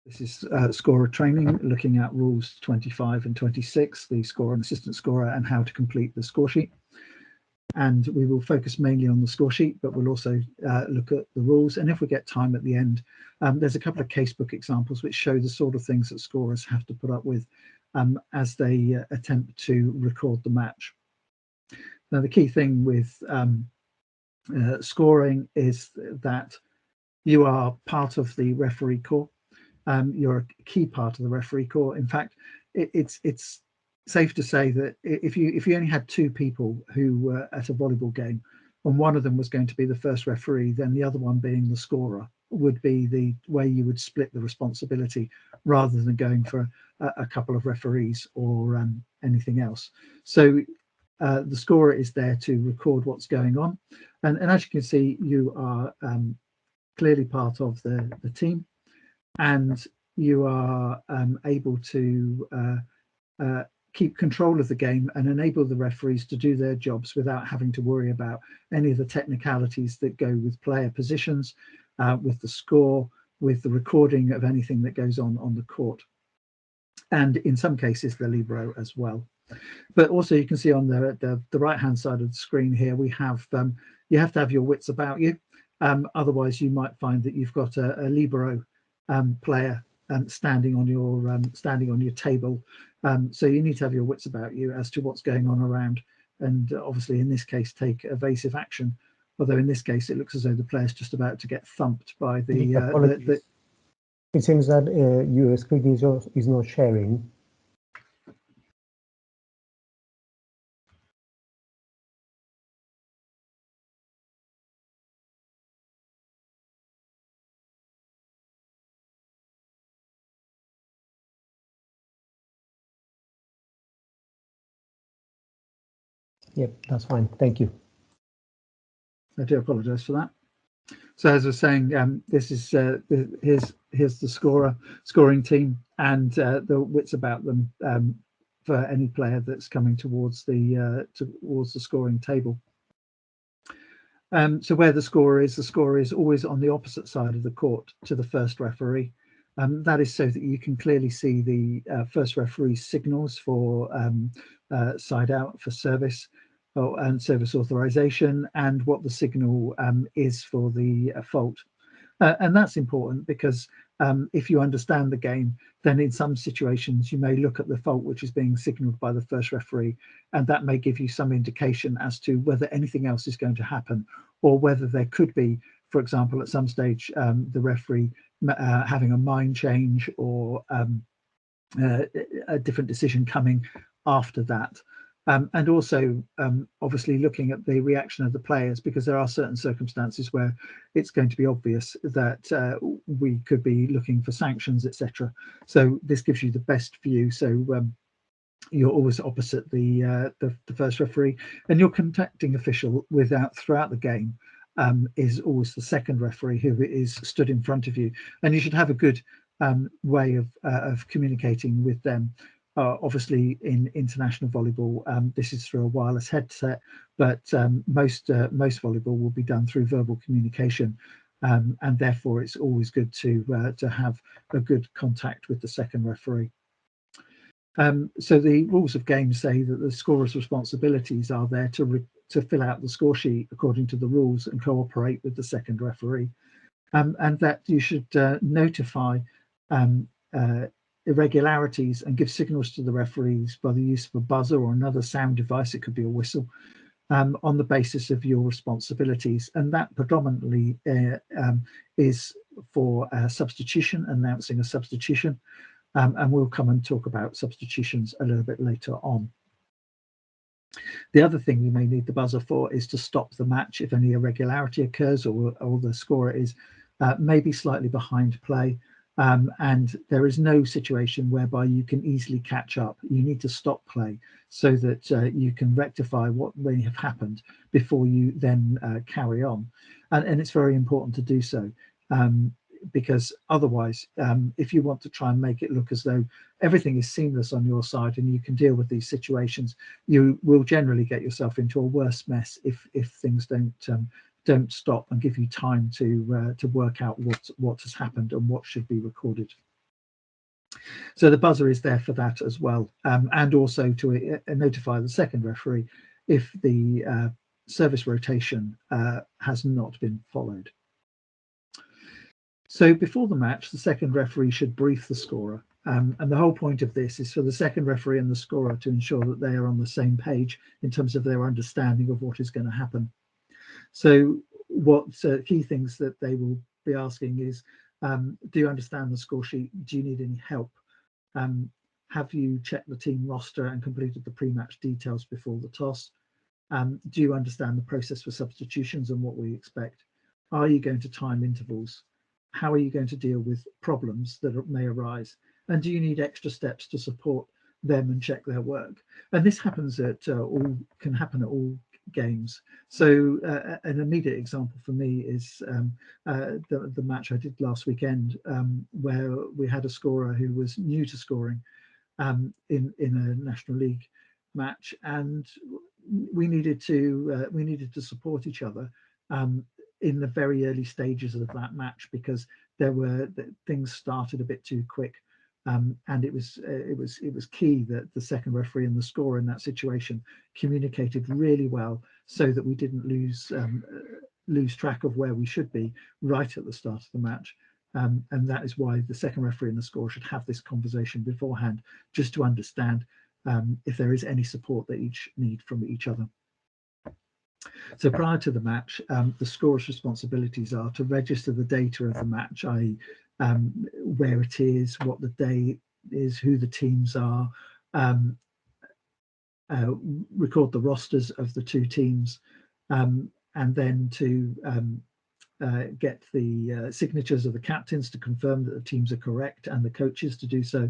This is scorer training, looking at rules 25 and 26, the scorer and assistant scorer, and how to complete the score sheet. And we will focus mainly on the score sheet, but we'll also look at the rules. And if we get time at the end, there's a couple of casebook examples which show the sort of things that scorers have to put up with as they attempt to record the match. Now, the key thing with scoring is that you are part of the referee corps. You're a key part of the referee corps. In fact, it's safe to say that if you only had two people who were at a volleyball game, and one of them was going to be the first referee, then the other one being the scorer would be the way you would split the responsibility, rather than going for a couple of referees or anything else. So the scorer is there to record what's going on, and as you can see, you are clearly part of the team, and you are able to keep control of the game and enable the referees to do their jobs without having to worry about any of the technicalities that go with player positions, with the score, with the recording of anything that goes on the court, and in some cases the libero as well. But also you can see on the right hand side of the screen here, we have you have to have your wits about you, otherwise you might find that you've got a libero player standing on your table. So you need to have your wits about you as to what's going on around, and obviously in this case take evasive action. Although in this case it looks as though the player's just about to get thumped by the It seems that your screen is not sharing. Yep, that's fine. Thank you. I do apologize for that. So as I was saying, this is here's the scoring team, and the wits about them for any player that's coming towards the scoring table. So where the scorer is always on the opposite side of the court to the first referee. That is so that you can clearly see the first referee's signals for side out, for service, and service authorization, and what the signal is for the fault. And that's important because if you understand the game, then in some situations you may look at the fault which is being signaled by the first referee, and that may give you some indication as to whether anything else is going to happen, or whether there could be, for example, at some stage the referee having a mind change, or a different decision coming after that. And also obviously looking at the reaction of the players, because there are certain circumstances where it's going to be obvious that we could be looking for sanctions, etc. So this gives you the best view. So you're always opposite the first referee, and your contacting official throughout the game is always the second referee, who is stood in front of you, and you should have a good way of communicating with them. Obviously in international volleyball, this is through a wireless headset, but most volleyball will be done through verbal communication, and therefore it's always good to have a good contact with the second referee. So the rules of game say that the scorer's responsibilities are there to fill out the score sheet according to the rules and cooperate with the second referee, and that you should notify irregularities and give signals to the referees by the use of a buzzer or another sound device. It could be a whistle, on the basis of your responsibilities, and that predominantly is for substitution, announcing a substitution, and we'll come and talk about substitutions a little bit later on. The other thing you may need the buzzer for is to stop the match if any irregularity occurs, or the scorer is maybe slightly behind play, and there is no situation whereby you can easily catch up. You need to stop play so that you can rectify what may have happened before you then carry on, and it's very important to do so, because otherwise, if you want to try and make it look as though everything is seamless on your side and you can deal with these situations, you will generally get yourself into a worse mess if things don't stop and give you time to work out what has happened and what should be recorded. So the buzzer is there for that as well, and also to notify the second referee if the service rotation has not been followed. So before the match, the second referee should brief the scorer. And the whole point of this is for the second referee and the scorer to ensure that they are on the same page in terms of their understanding of what is going to happen. So what key things that they will be asking is, do you understand the score sheet? Do you need any help? Have you checked the team roster and completed the pre-match details before the toss? Do you understand the process for substitutions and what we expect? Are you going to time intervals? How are you going to deal with problems that may arise? And do you need extra steps to support them and check their work? And this happens at can happen at all games. So an immediate example for me is the match I did last weekend, where we had a scorer who was new to scoring in a National League match, and we needed to support each other in the very early stages of that match, because things started a bit too quick, and it was key that the second referee and the scorer in that situation communicated really well, so that we didn't lose track of where we should be right at the start of the match. And that is why the second referee and the scorer should have this conversation beforehand, just to understand if there is any support they each need from each other. So prior to the match, the scorer's responsibilities are to register the data of the match, i.e. Where it is, what the day is, who the teams are, record the rosters of the two teams, and then to get the signatures of the captains to confirm that the teams are correct, and the coaches to do so,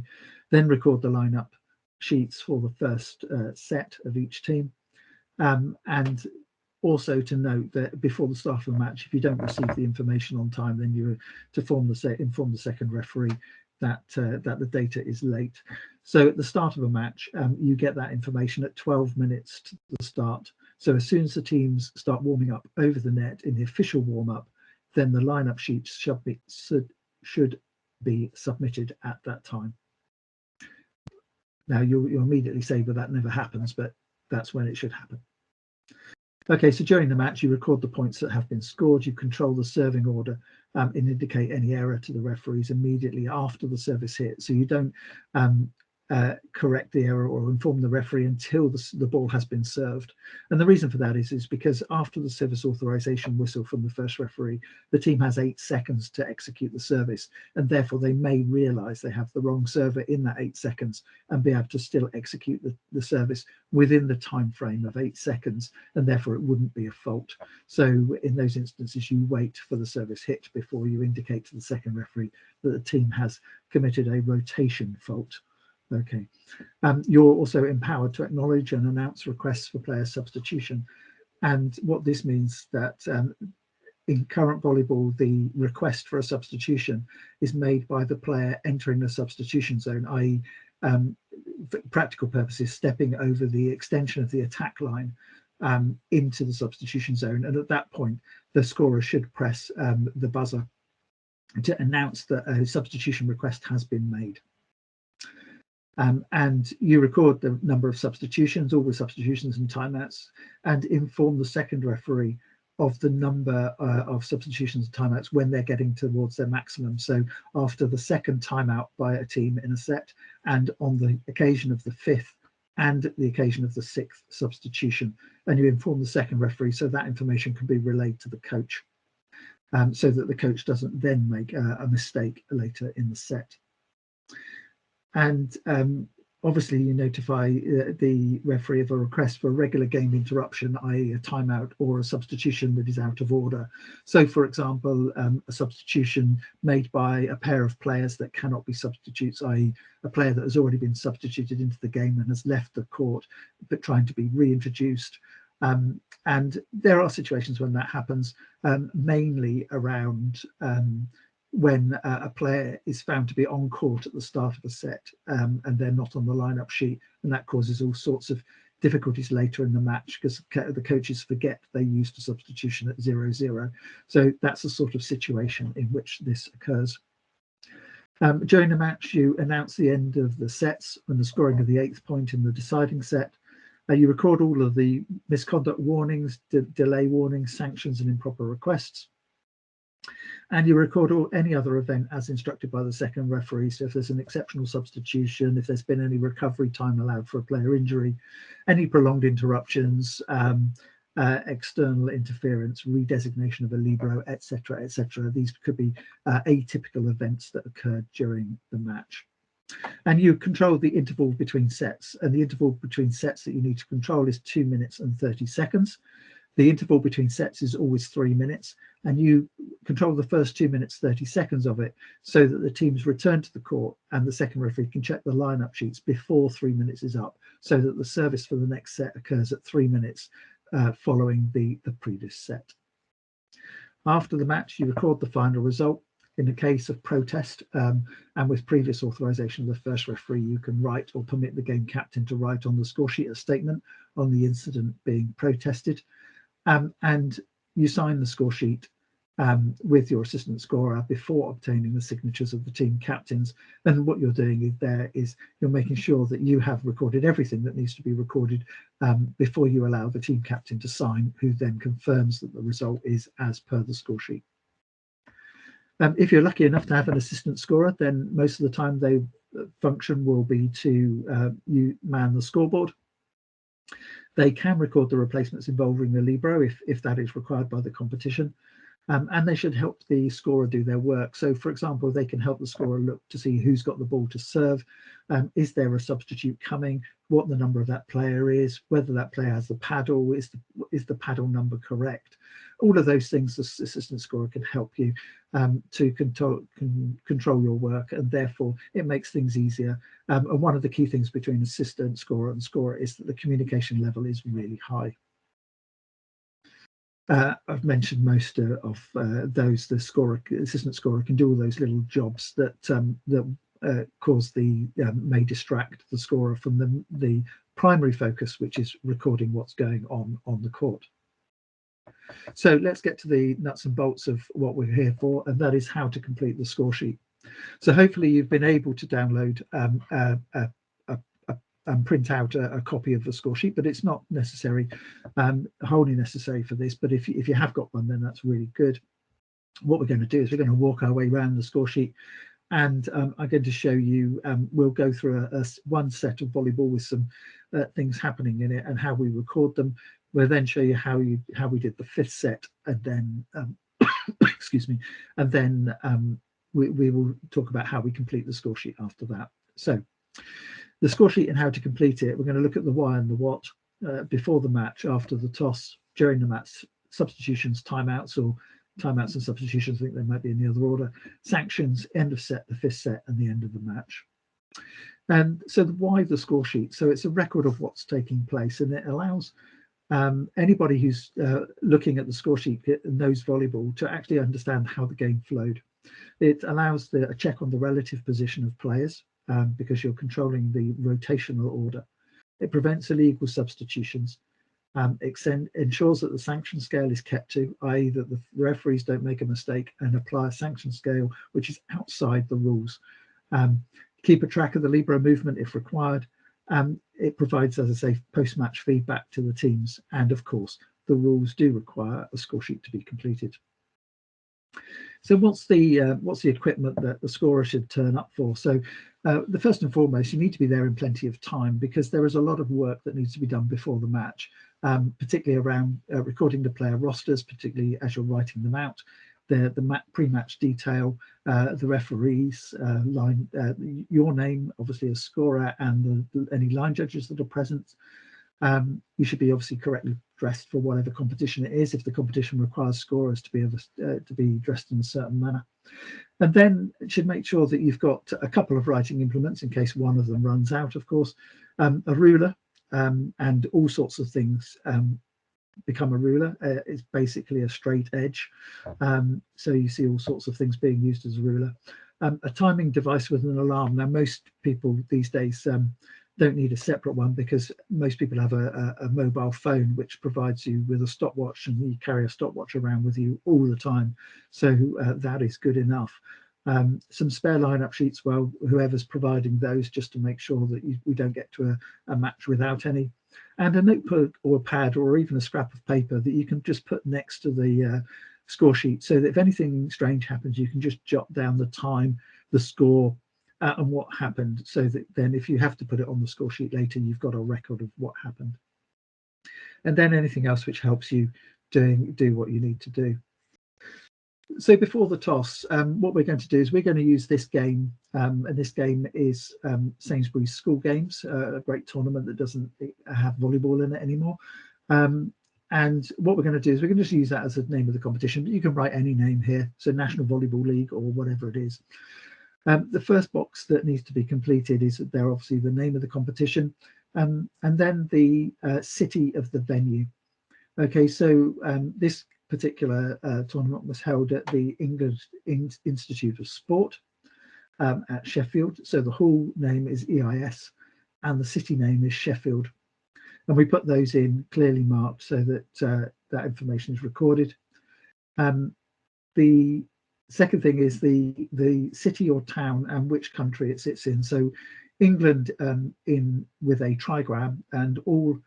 then record the lineup sheets for the first set of each team, and also to note that before the start of the match, if you don't receive the information on time, then you're to inform the second referee that the data is late. So at the start of a match, you get that information at 12 minutes to the start. So as soon as the teams start warming up over the net in the official warm-up, then the lineup sheets should be submitted at that time. Now you'll immediately say, but that never happens, but that's when it should happen. Okay, so during the match, you record the points that have been scored. You control the serving order and indicate any error to the referees immediately after the service hit. So you don't correct the error or inform the referee until the ball has been served. And the reason for that is because after the service authorization whistle from the first referee, the team has 8 seconds to execute the service, and therefore they may realize they have the wrong server in that 8 seconds and be able to still execute the service within the time frame of 8 seconds, and therefore it wouldn't be a fault. So in those instances, you wait for the service hit before you indicate to the second referee that the team has committed a rotation fault. Okay, you're also empowered to acknowledge and announce requests for player substitution. And what this means that in current volleyball, the request for a substitution is made by the player entering the substitution zone, i.e. For practical purposes, stepping over the extension of the attack line into the substitution zone. And at that point, the scorer should press the buzzer to announce that a substitution request has been made. And you record the number of substitutions, all the substitutions and timeouts, and inform the second referee of the number of substitutions and timeouts when they're getting towards their maximum. So after the second timeout by a team in a set, and on the occasion of the 5th and the occasion of the 6th substitution, and you inform the second referee so that information can be relayed to the coach, so that the coach doesn't then make a mistake later in the set. And obviously you notify the referee of a request for a regular game interruption, i.e. a timeout or a substitution that is out of order. So for example, a substitution made by a pair of players that cannot be substitutes, i.e. a player that has already been substituted into the game and has left the court but trying to be reintroduced. And there are situations when that happens, mainly around when a player is found to be on court at the start of a set and they're not on the lineup sheet, and that causes all sorts of difficulties later in the match because the coaches forget they used a substitution at 0-0. So that's the sort of situation in which this occurs. During the match, you announce the end of the sets and the scoring of the 8th point in the deciding set. You record all of the misconduct warnings, delay warnings, sanctions, and improper requests. And you record any other event as instructed by the second referee. So if there's an exceptional substitution, if there's been any recovery time allowed for a player injury, any prolonged interruptions, external interference, redesignation of a libero, etc., etc. These could be atypical events that occurred during the match. And you control the interval between sets, and the interval between sets that you need to control is 2 minutes and 30 seconds. The interval between sets is always 3 minutes, and you control the first 2 minutes 30 seconds of it so that the teams return to the court and the second referee can check the lineup sheets before 3 minutes is up, so that the service for the next set occurs at 3 minutes following the previous set. After the match, you record the final result. In the case of protest, and with previous authorization of the first referee, you can write or permit the game captain to write on the score sheet a statement on the incident being protested. And you sign the score sheet with your assistant scorer before obtaining the signatures of the team captains. And what you're doing is you're making sure that you have recorded everything that needs to be recorded before you allow the team captain to sign, who then confirms that the result is as per the score sheet. If you're lucky enough to have an assistant scorer, then most of the time their function will be to you man the scoreboard. They can record the replacements involving the libero if that is required by the competition. And they should help the scorer do their work. So, for example, they can help the scorer look to see who's got the ball to serve. Is there a substitute coming? What the number of that player is? Whether that player has the paddle? Is the paddle number correct? All of those things, the assistant scorer can help you to control your work, and therefore it makes things easier. And one of the key things between assistant scorer and scorer is that the communication level is really high. I've mentioned most of those. The assistant scorer can do all those little jobs that may distract the scorer from the primary focus, which is recording what's going on the court. So let's get to the nuts and bolts of what we're here for, and that is how to complete the score sheet. So hopefully you've been able to download and print out a copy of the score sheet, but it's not necessary, wholly necessary for this. But if you have got one, then that's really good. What we're going to do is we're going to walk our way around the score sheet, and I'm going to show you. We'll go through one set of volleyball with some things happening in it and how we record them. We'll then show you how we did the 5th set, and then excuse me, and then we will talk about how we complete the score sheet after that. So the score sheet and how to complete it. We're going to look at the why and the what before the match, after the toss, during the match, substitutions, timeouts and substitutions. I think they might be in the other order. Sanctions, end of set, the 5th set, and the end of the match. And so why the score sheet? So it's a record of what's taking place, and it allows anybody who's looking at the score sheet knows volleyball to actually understand how the game flowed. It allows a check on the relative position of players, because you're controlling the rotational order. It prevents illegal substitutions. It ensures that the sanction scale is kept to, i.e. that the referees don't make a mistake and apply a sanction scale which is outside the rules. Keep a track of the libero movement if required. It provides, as I say, post-match feedback to the teams, and of course the rules do require a score sheet to be completed. So what's the equipment that the scorer should turn up for? So the first and foremost, you need to be there in plenty of time, because there is a lot of work that needs to be done before the match, particularly around recording the player rosters, particularly as you're writing them out, the pre-match detail, the referees, your name, obviously as scorer, and any line judges that are present. You should be obviously correctly dressed for whatever competition it is, if the competition requires scorers to be able to be dressed in a certain manner. And then it should make sure that you've got a couple of writing implements in case one of them runs out, of course, a ruler, and all sorts of things become a ruler. It's basically a straight edge. So you see all sorts of things being used as a ruler. A timing device with an alarm. Now, most people these days don't need a separate one, because most people have a mobile phone which provides you with a stopwatch, and you carry a stopwatch around with you all the time. So that is good enough. some spare lineup sheets, well, whoever's providing those, just to make sure that we don't get to a match without any, and a notebook or a pad or even a scrap of paper that you can just put next to the score sheet, so that if anything strange happens, you can just jot down the time, the score, and what happened, so that then if you have to put it on the score sheet later, you've got a record of what happened. And then anything else which helps you do what you need to do. So before the toss, what we're going to do is we're going to use this game, and this game is Sainsbury's School Games, a great tournament that doesn't have volleyball in it anymore. And what we're going to do is we're going to just use that as the name of the competition, but you can write any name here, so National Volleyball League or whatever it is. The first box that needs to be completed is there, obviously the name of the competition, and then the city of the venue. Okay, so this particular tournament was held at the England Institute of Sport at Sheffield. So the hall name is EIS and the city name is Sheffield. And we put those in clearly marked so that that information is recorded. The second thing is the city or town and which country it sits in. So England with a trigram, and all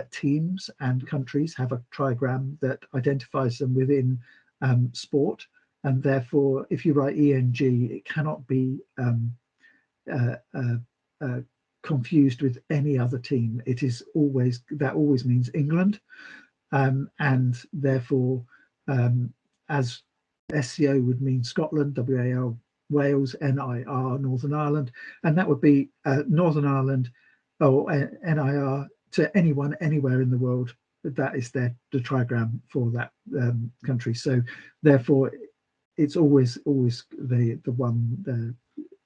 teams and countries have a trigram that identifies them within sport, and therefore if you write ENG, it cannot be confused with any other team. It is always, that always means England, and therefore as SCO would mean Scotland, WAL Wales, NIR Northern Ireland, and that would be Northern Ireland or NIR to anyone anywhere in the world. That is the trigram for that country. So therefore it's always the one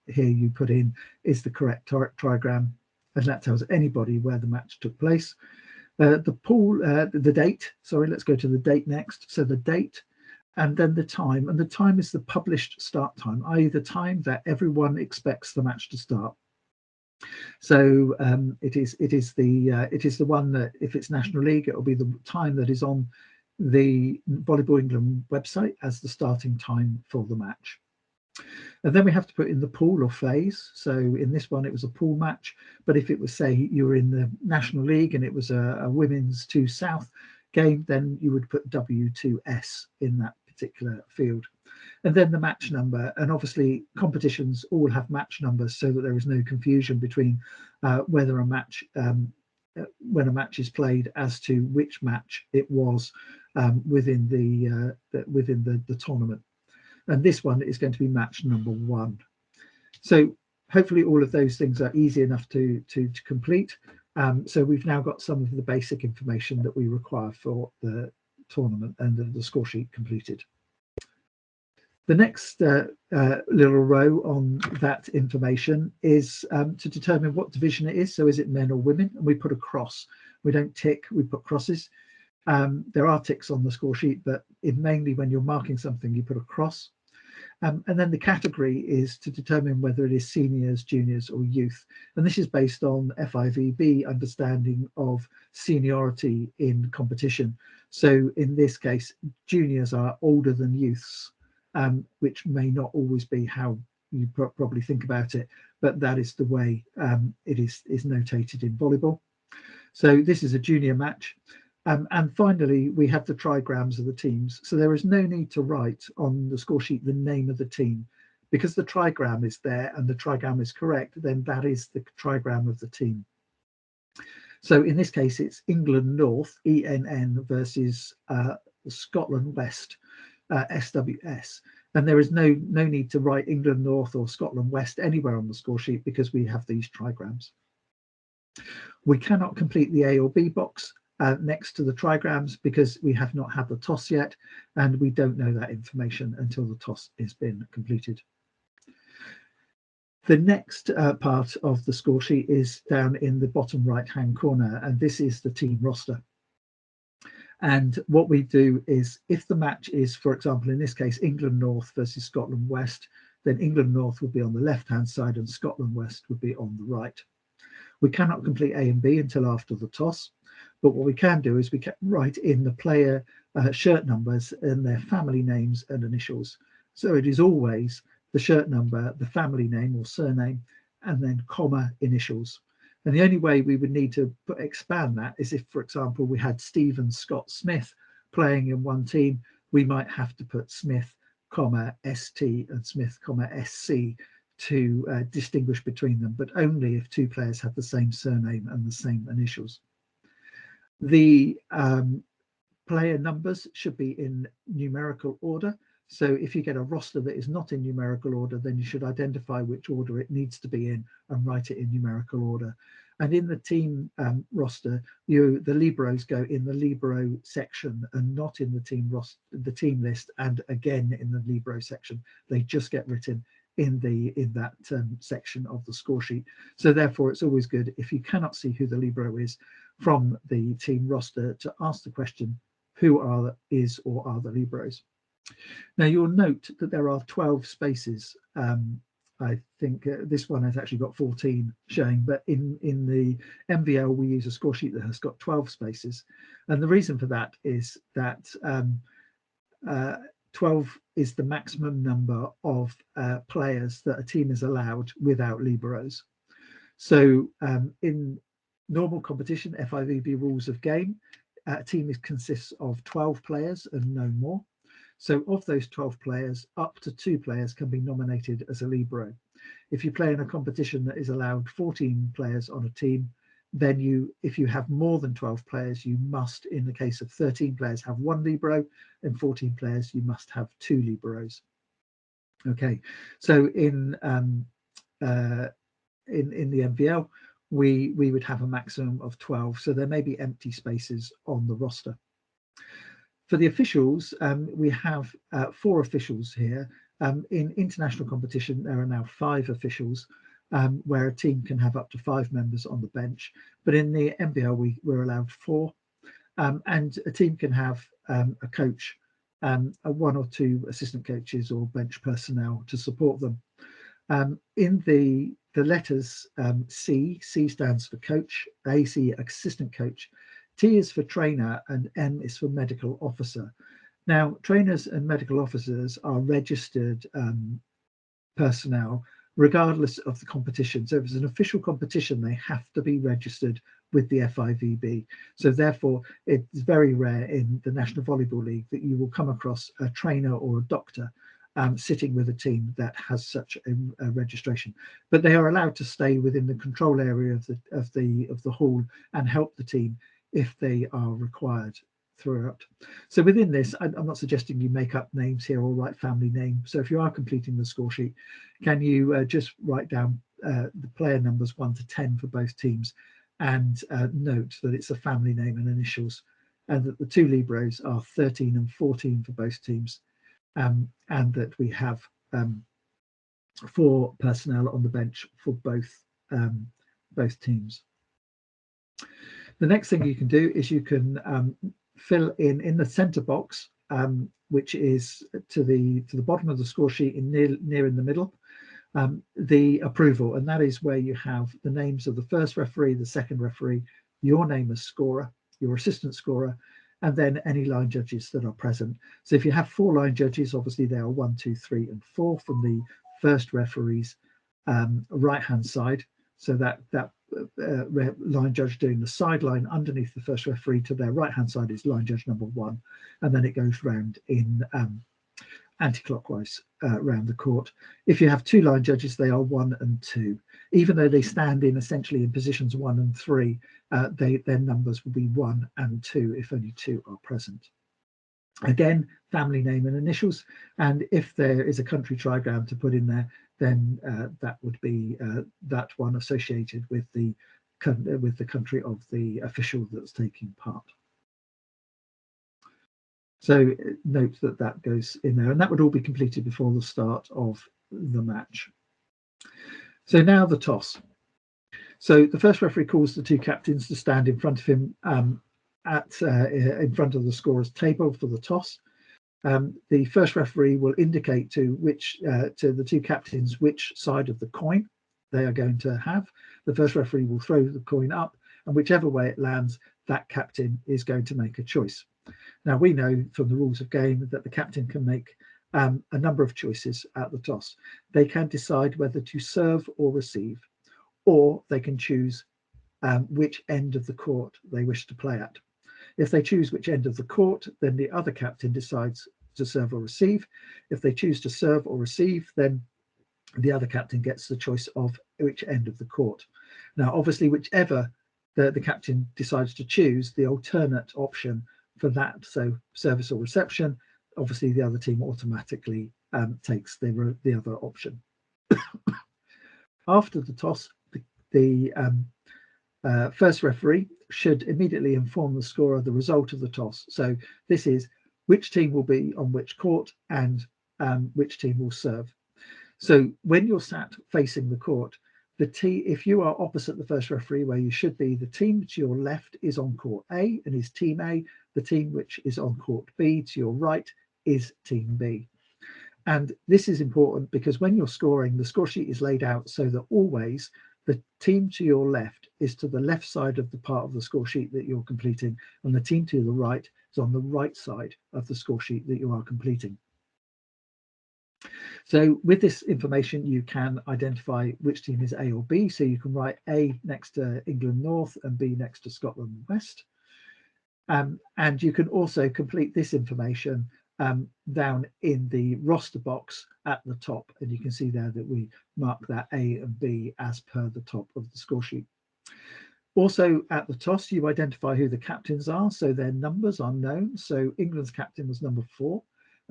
here you put in is the correct trigram, and that tells anybody where the match took place. The pool, the date, sorry, let's go to the date next. So the date, and then the time, and the time is the published start time, i.e. the time that everyone expects the match to start. So it is the one that, if it's National League, it will be the time that is on the Volleyball England website as the starting time for the match. And then we have to put in the pool or phase. So in this one, it was a pool match. But if it was, say, you were in the National League and it was a women's 2 South game, then you would put W2S in that particular field. And then the match number. And obviously, competitions all have match numbers so that there is no confusion between whether a match, when a match is played, as to which match it was within the tournament. And this one is going to be match number 1. So hopefully all of those things are easy enough to complete. So we've now got some of the basic information that we require for the tournament and the score sheet completed. The next little row on that information is to determine what division it is. So is it men or women? And we put a cross. We don't tick, we put crosses. There are ticks on the score sheet, but mainly when you're marking something, you put a cross. And then the category is to determine whether it is seniors, juniors or youth. And this is based on FIVB understanding of seniority in competition. So in this case, juniors are older than youths, which may not always be how you probably think about it, but that is the way it is notated in volleyball. So this is a junior match. And finally, we have the trigrams of the teams. So there is no need to write on the score sheet the name of the team, because the trigram is there and the trigram is correct, then that is the trigram of the team. So in this case, it's England North, ENN, versus Scotland West, SWS. And there is no need to write England North or Scotland West anywhere on the score sheet because we have these trigrams. We cannot complete the A or B box next to the trigrams because we have not had the toss yet, and we don't know that information until the toss has been completed. The next part of the score sheet is down in the bottom right hand corner, and this is the team roster. And what we do is, if the match is, for example, in this case, England North versus Scotland West, then England North would be on the left hand side and Scotland West would be on the right. We cannot complete A and B until after the toss. But what we can do is we can write in the player shirt numbers and their family names and initials. So it is always the shirt number, the family name or surname, and then comma initials. And the only way we would need to expand that is if, for example, we had Stephen Scott Smith playing in one team, we might have to put Smith, comma ST and Smith, comma SC to distinguish between them, but only if two players have the same surname and the same initials. The player numbers should be in numerical order. So if you get a roster that is not in numerical order, then you should identify which order it needs to be in and write it in numerical order. And in the team roster, the liberos go in the libero section and not in the team list, and again in the libero section. They just get written in that section of the score sheet. So therefore, it's always good if you cannot see who the libero is from the team roster to ask the question, who is or are the liberos? Now you'll note that there are 12 spaces. I think this one has actually got 14 showing, but in the MVL we use a score sheet that has got 12 spaces, and the reason for that is that 12 is the maximum number of players that a team is allowed without liberos. So in normal competition, FIVB rules of game, a team consists of 12 players and no more. So of those 12 players, up to 2 players can be nominated as a libero. If you play in a competition that is allowed 14 players on a team, then if you have more than 12 players, you must, in the case of 13 players, have 1 libero, and 14 players, you must have 2 liberos. Okay, so in the MVL, we would have a maximum of 12, so there may be empty spaces on the roster. For the officials, we have 4 officials here. In international competition, there are now 5 officials, where a team can have up to 5 members on the bench. But in the MVL, we're allowed 4, and a team can have a coach, 1 or 2 assistant coaches or bench personnel to support them. In the letters C stands for coach, AC assistant coach, T is for trainer, and M is for medical officer. Now, trainers and medical officers are registered personnel regardless of the competition. So if it's an official competition, they have to be registered with the FIVB. So therefore, it's very rare in the National Volleyball League that you will come across a trainer or a doctor sitting with a team that has such a registration, but they are allowed to stay within the control area of the hall and help the team if they are required throughout. So within this, I'm not suggesting you make up names here or write family name. So if you are completing the score sheet, can you just write down the player numbers 1 to 10 for both teams, and note that it's a family name and initials, and that the 2 liberos are 13 and 14 for both teams, and that we have 4 personnel on the bench for both teams. The next thing you can do is you can fill in the center box, which is to the bottom of the score sheet, near in the middle, the approval, and that is where you have the names of the first referee, the second referee, your name as scorer, your assistant scorer, and then any line judges that are present. So if you have 4 line judges, obviously they are 1, 2, 3, and 4 from the first referee's right hand side. So that line judge doing the sideline underneath the first referee to their right hand side is line judge number 1, and then it goes round in anti-clockwise around the court. If you have 2 line judges, they are 1 and 2. Even though they stand essentially in positions 1 and 3, their numbers will be 1 and 2 if only 2 are present. Again, family name and initials, and if there is a country trigram to put in there, then that would be that one associated with the country of the official that's taking part. So note that goes in there, and that would all be completed before the start of the match. So now the toss. So the first referee calls the 2 captains to stand in front of him in front of the scorer's table for the toss. The first referee will indicate to the 2 captains which side of the coin they are going to have. The first referee will throw the coin up, and whichever way it lands, that captain is going to make a choice. Now, we know from the rules of game that the captain can make a number of choices at the toss. They can decide whether to serve or receive, or they can choose which end of the court they wish to play at. If they choose which end of the court, then the other captain decides to serve or receive. If they choose to serve or receive, then the other captain gets the choice of which end of the court. Now, obviously, whichever the captain decides to choose, the alternate option for that, so service or reception, obviously the other team automatically takes the other option. After the toss, the first referee should immediately inform the scorer the result of the toss. So this is which team will be on which court and which team will serve. So when you're sat facing the court, if you are opposite the first referee where you should be, the team to your left is on court A and is team A. The team which is on court B to your right is team B. And this is important because when you're scoring, the score sheet is laid out so that always the team to your left is to the left side of the part of the score sheet that you're completing, and the team to the right is on the right side of the score sheet that you are completing. So with this information, you can identify which team is A or B. So you can write A next to England North and B next to Scotland West. And you can also complete this information down in the roster box at the top. And you can see there that we mark that A and B as per the top of the score sheet. Also at the toss, you identify who the captains are. So their numbers are known. So England's captain was number 4.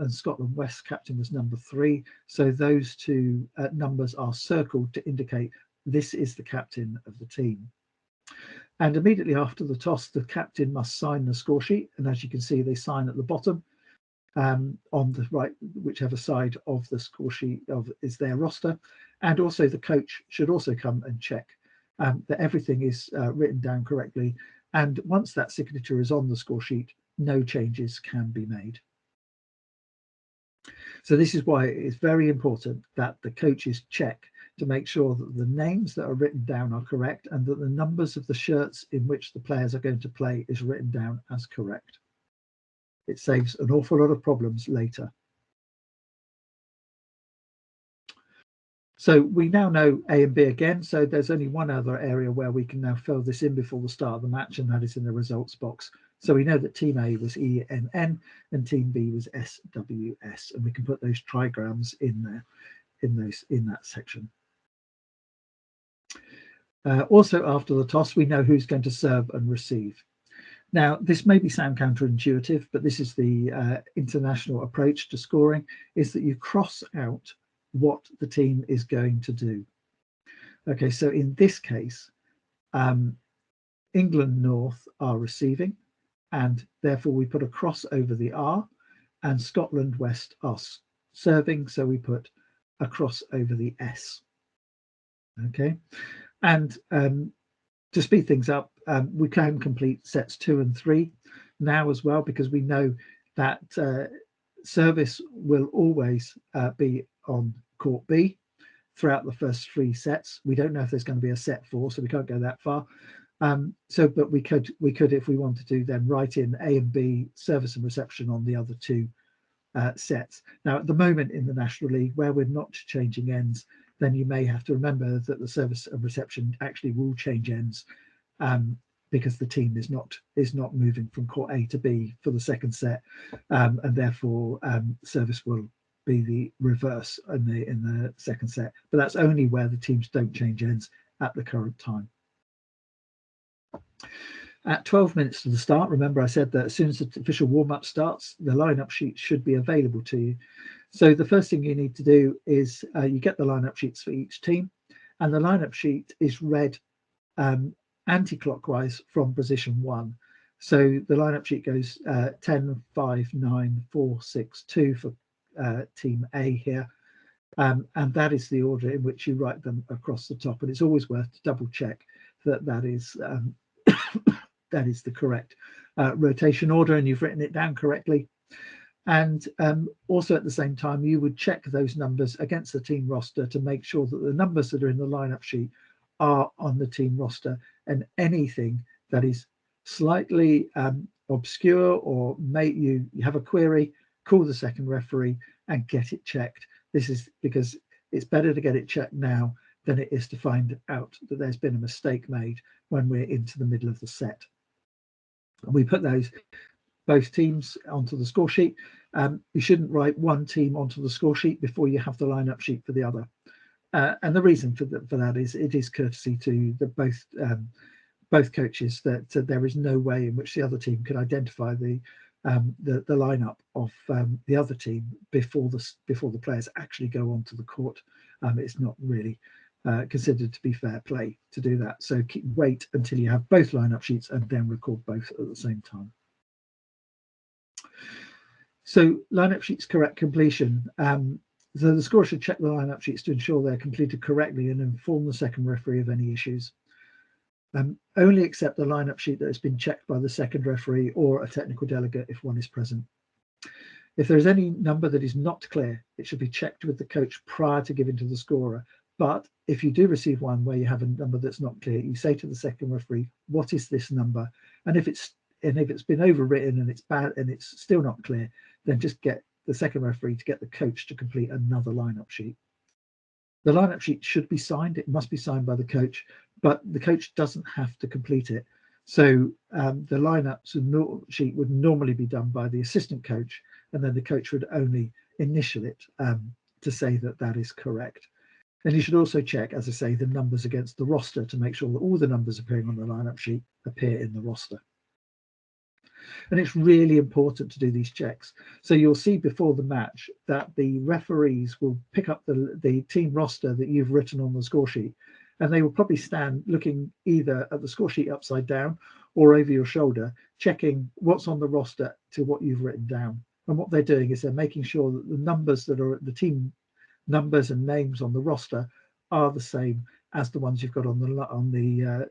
And Scotland West captain was number 3. So those two numbers are circled to indicate this is the captain of the team. And immediately after the toss, the captain must sign the score sheet. And as you can see, they sign at the bottom on the right, whichever side of the score sheet is their roster. And also the coach should also come and check that everything is written down correctly. And once that signature is on the score sheet, no changes can be made. So this is why it is very important that the coaches check to make sure that the names that are written down are correct and that the numbers of the shirts in which the players are going to play is written down as correct. It saves an awful lot of problems later. So we now know A and B again. So there's only one other area where we can now fill this in before the start of the match, and that is in the results box. So we know that team A was ENN and team B was SWS, and we can put those trigrams in there, in that section. Also, after the toss, we know who's going to serve and receive. Now, this may sound counterintuitive, but this is the international approach to scoring, is that you cross out what the team is going to do. Okay, so in this case, England North are receiving, and therefore we put a cross over the R, and Scotland West are serving, so we put a cross over the S. Okay, and to speed things up, we can complete sets 2 and 3 now as well, because we know that service will always be on court B throughout the first 3 sets. We don't know if there's going to be a set 4, so we can't go that far. But we could, if we wanted to, then write in A and B service and reception on the other 2 sets. Now, at the moment in the National League, where we're not changing ends, then you may have to remember that the service and reception actually will change ends because the team is not moving from court A to B for the second set, and therefore service will be the reverse in the second set. But that's only where the teams don't change ends at the current time. At 12 minutes to the start, remember I said that as soon as the official warm-up starts, the lineup sheet should be available to you. So the first thing you need to do is you get the lineup sheets for each team, and the lineup sheet is read anti-clockwise from position 1. So the lineup sheet goes 10, 5, 9, 4, 6, 2 for team A here, and that is the order in which you write them across the top. And it's always worth to double check that is that is the correct rotation order and you've written it down correctly. And also at the same time, you would check those numbers against the team roster to make sure that the numbers that are in the lineup sheet are on the team roster, and anything that is slightly obscure or you have a query, call the second referee and get it checked. This is because it's better to get it checked now than it is to find out that there's been a mistake made when we're into the middle of the set. And we put both teams onto the score sheet. You shouldn't write one team onto the score sheet before you have the lineup sheet for the other. And the reason for that is it is courtesy to both coaches that there is no way in which the other team could identify the lineup of the other team before the players actually go onto the court. It's not really considered to be fair play to do that. So wait until you have both lineup sheets and then record both at the same time. So lineup sheets correct completion. So the scorer should check the lineup sheets to ensure they're completed correctly and inform the second referee of any issues. Only accept the lineup sheet that has been checked by the second referee or a technical delegate if one is present. If there is any number that is not clear, it should be checked with the coach prior to giving to the scorer. But if you do receive one where you have a number that's not clear, you say to the second referee, what is this number? And if it's been overwritten and it's bad and it's still not clear, then just get the second referee to get the coach to complete another lineup sheet. The lineup sheet should be signed. It must be signed by the coach, but the coach doesn't have to complete it. So the lineup sheet would normally be done by the assistant coach, and then the coach would only initial it to say that that is correct. And you should also check, as I say, the numbers against the roster to make sure that all the numbers appearing on the lineup sheet appear in the roster. And it's really important to do these checks. So you'll see before the match that the referees will pick up the team roster that you've written on the score sheet, and they will probably stand looking either at the score sheet upside down or over your shoulder, checking what's on the roster to what you've written down. And what they're doing is they're making sure that the numbers that are the team numbers and names on the roster are the same as the ones you've got in the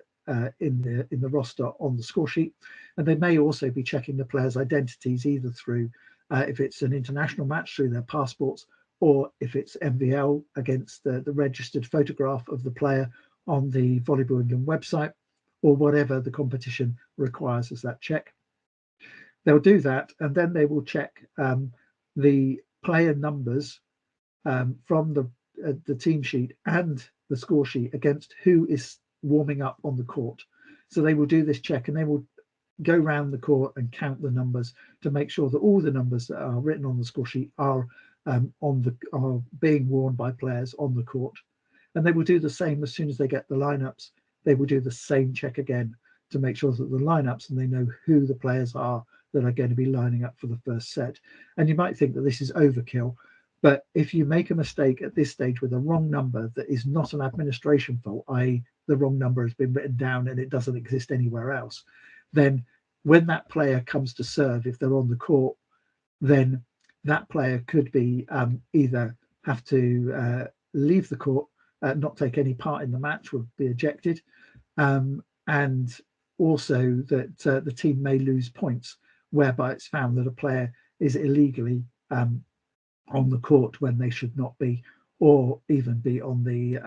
roster on the score sheet. And they may also be checking the players' identities either through if it's an international match through their passports, or if it's MVL against the registered photograph of the player on the Volleyball England website, or whatever the competition requires as that check. They'll do that, and then they will check the player numbers from the team sheet and the score sheet against who is warming up on the court. So they will do this check, and they will go around the court and count the numbers to make sure that all the numbers that are written on the score sheet are being worn by players on the court. And they will do the same as soon as they get the lineups. They will do the same check again to make sure that the lineups, and they know who the players are that are going to be lining up for the first set. And you might think that this is overkill, but if you make a mistake at this stage with a wrong number that is not an administration fault, i.e. the wrong number has been written down and it doesn't exist anywhere else, then when that player comes to serve, if they're on the court, then that player could be either have to leave the court, not take any part in the match, would be ejected, and also that the team may lose points, whereby it's found that a player is illegally on the court when they should not be, or even be on the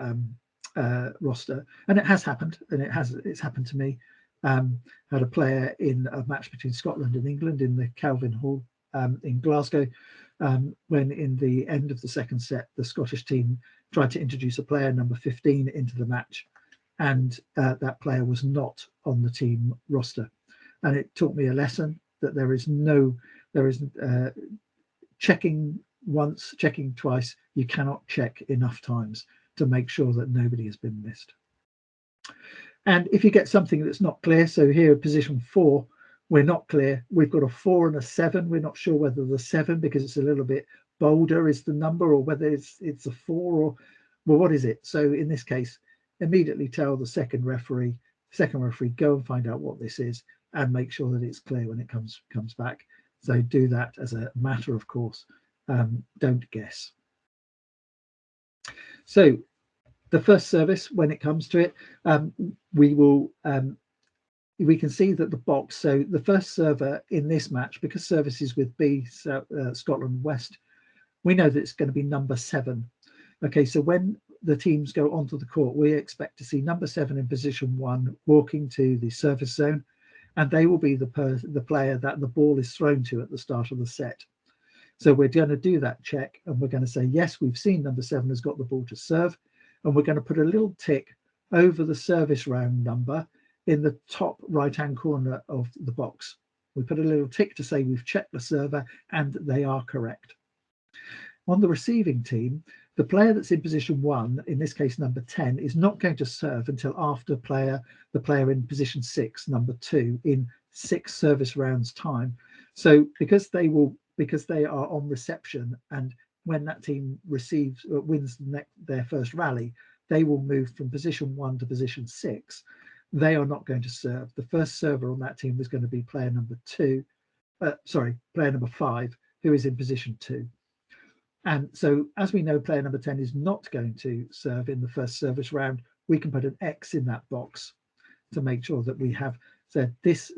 roster. And it has happened, and it's happened to me. Had a player in a match between Scotland and England in the Calvin Hall in Glasgow, when in the end of the second set, the Scottish team tried to introduce a player number 15 into the match, and that player was not on the team roster. And it taught me a lesson that there is checking once, checking twice. You cannot check enough times to make sure that nobody has been missed. And if you get something that's not clear, so here position 4, we're not clear. We've got a 4 and a 7. We're not sure whether the 7, because it's a little bit bolder, is the number, or whether it's a 4, or well, what is it? So in this case, immediately tell the second referee, go and find out what this is and make sure that it's clear when it comes back. So do that as a matter of course. Don't guess. So the first service, when it comes to it, we can see that the box, so the first server in this match, because service is with B, Scotland West, we know that it's going to be number 7. Okay, so when the teams go onto the court, we expect to see number 7 in position 1 walking to the service zone, and they will be the player that the ball is thrown to at the start of the set. So we're going to do that check, and we're going to say, yes, we've seen number 7 has got the ball to serve, and we're going to put a little tick over the service round number in the top right-hand corner of the box. We put a little tick to say we've checked the server and they are correct. On the receiving team, the player that's in position 1, in this case number 10, is not going to serve until after the player in position 6, number 2, in 6 service rounds time. So because they are on reception, and when that team wins their first rally, they will move from position 1 to position 6. They are not going to serve. The first server on that team was going to be player number 5, who is in position 2. And so, as we know, player number 10 is not going to serve in the first service round. We can put an X in that box to make sure that we have said this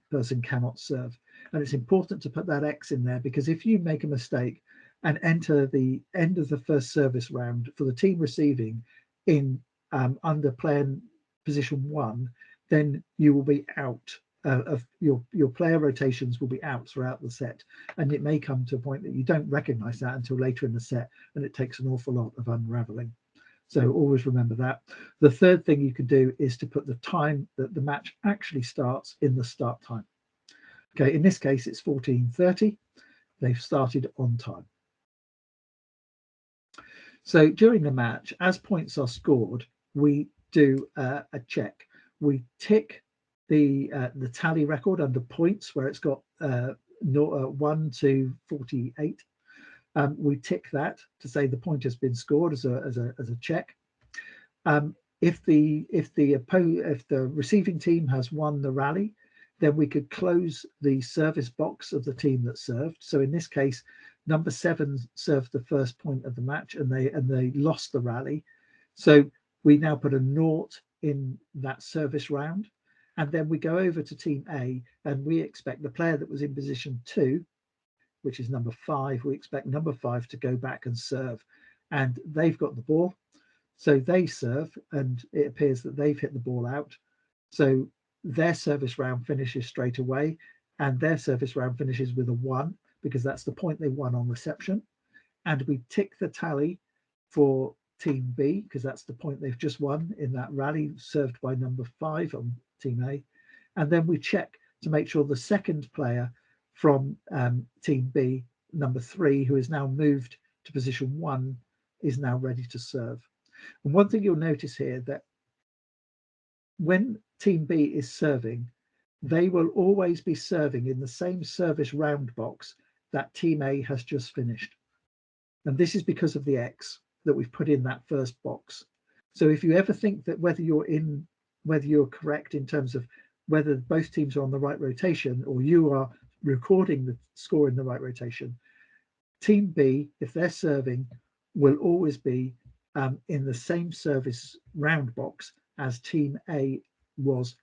person cannot serve. And it's important to put that X in there, because if you make a mistake and enter the end of the first service round for the team receiving in under player position 1, then you will be out of your player rotations will be out throughout the set, and it may come to a point that you don't recognize that until later in the set, and it takes an awful lot of unraveling. So always remember that. The third thing you can do is to put the time that the match actually starts in the start time. Okay, in this case it's 14:30. They've started on time. So during the match, as points are scored, we do a check. We tick the tally record under points where it's got 1 to 48. We tick that to say the point has been scored as a check. If the receiving team has won the rally, then we could close the service box of the team that served. So in this case, number 7 served the first point of the match, and they lost the rally. So we now put a 0 in that service round, and then we go over to team A, and we expect the player that was in position 2, which is number 5, we expect number 5 to go back and serve, and they've got the ball. So they serve, and it appears that they've hit the ball out. So their service round finishes straight away, and their service round finishes with a 1, because that's the point they won on reception. And we tick the tally for team B, because that's the point they've just won in that rally served by number 5 on team A. And then we check to make sure the second player from team B, number 3, who is now moved to position 1, is now ready to serve. And one thing you'll notice here, that when team B is serving, they will always be serving in the same service round box that team A has just finished. And this is because of the X that we've put in that first box. So if you ever think that whether you're correct in terms of whether both teams are on the right rotation, or you are recording the score in the right rotation, team B, if they're serving, will always be in the same service round box as team A was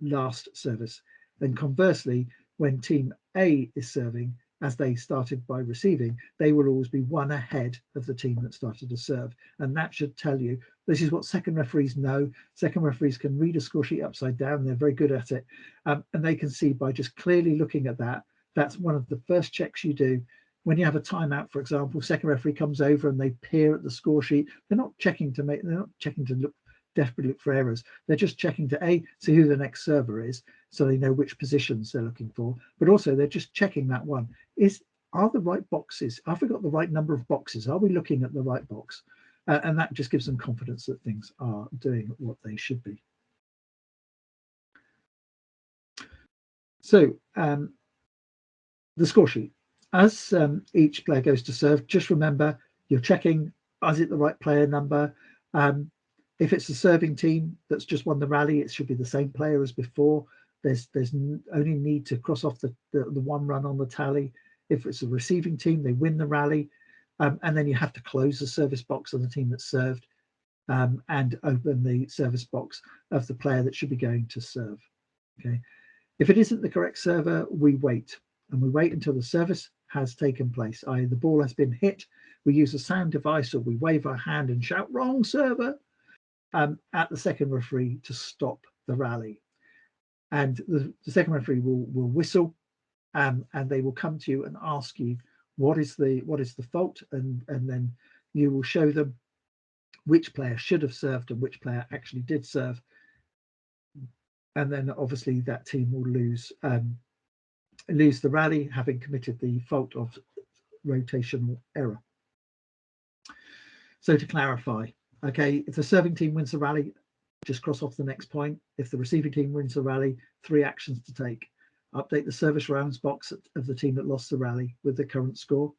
last service. And conversely, when team A is serving, as they started by receiving, they will always be 1 ahead of the team that started to serve. And that should tell you, this is what second referees know. Second referees can read a score sheet upside down. They're very good at it. And they can see by just clearly looking at that, that's one of the first checks you do. When you have a timeout, for example, second referee comes over and they peer at the score sheet. They're not checking to look desperately look for errors. They're just checking to see who the next server is, so they know which positions they're looking for. But also they're just checking that one. Are the right boxes? Have we got the right number of boxes? Are we looking at the right box? And that just gives them confidence that things are doing what they should be. So the score sheet. As each player goes to serve, just remember you're checking, is it the right player number? If it's the serving team that's just won the rally, it should be the same player as before. There's only need to cross off the 1 run on the tally. If it's a receiving team, they win the rally, and then you have to close the service box of the team that served and open the service box of the player that should be going to serve. Okay. If it isn't the correct server, we wait, and we wait until the service has taken place, i.e. the ball has been hit. We use a sound device, or we wave our hand and shout, "Wrong server," at the second referee to stop the rally. And the second referee will whistle, and they will come to you and ask you what is the fault, and then you will show them which player should have served and which player actually did serve, and then obviously that team will lose the rally, having committed the fault of rotational error. So to clarify, okay, if the serving team wins the rally, just cross off the next point. If the receiving team wins the rally, 3 actions to take. Update the service rounds box of the team that lost the rally with the current score,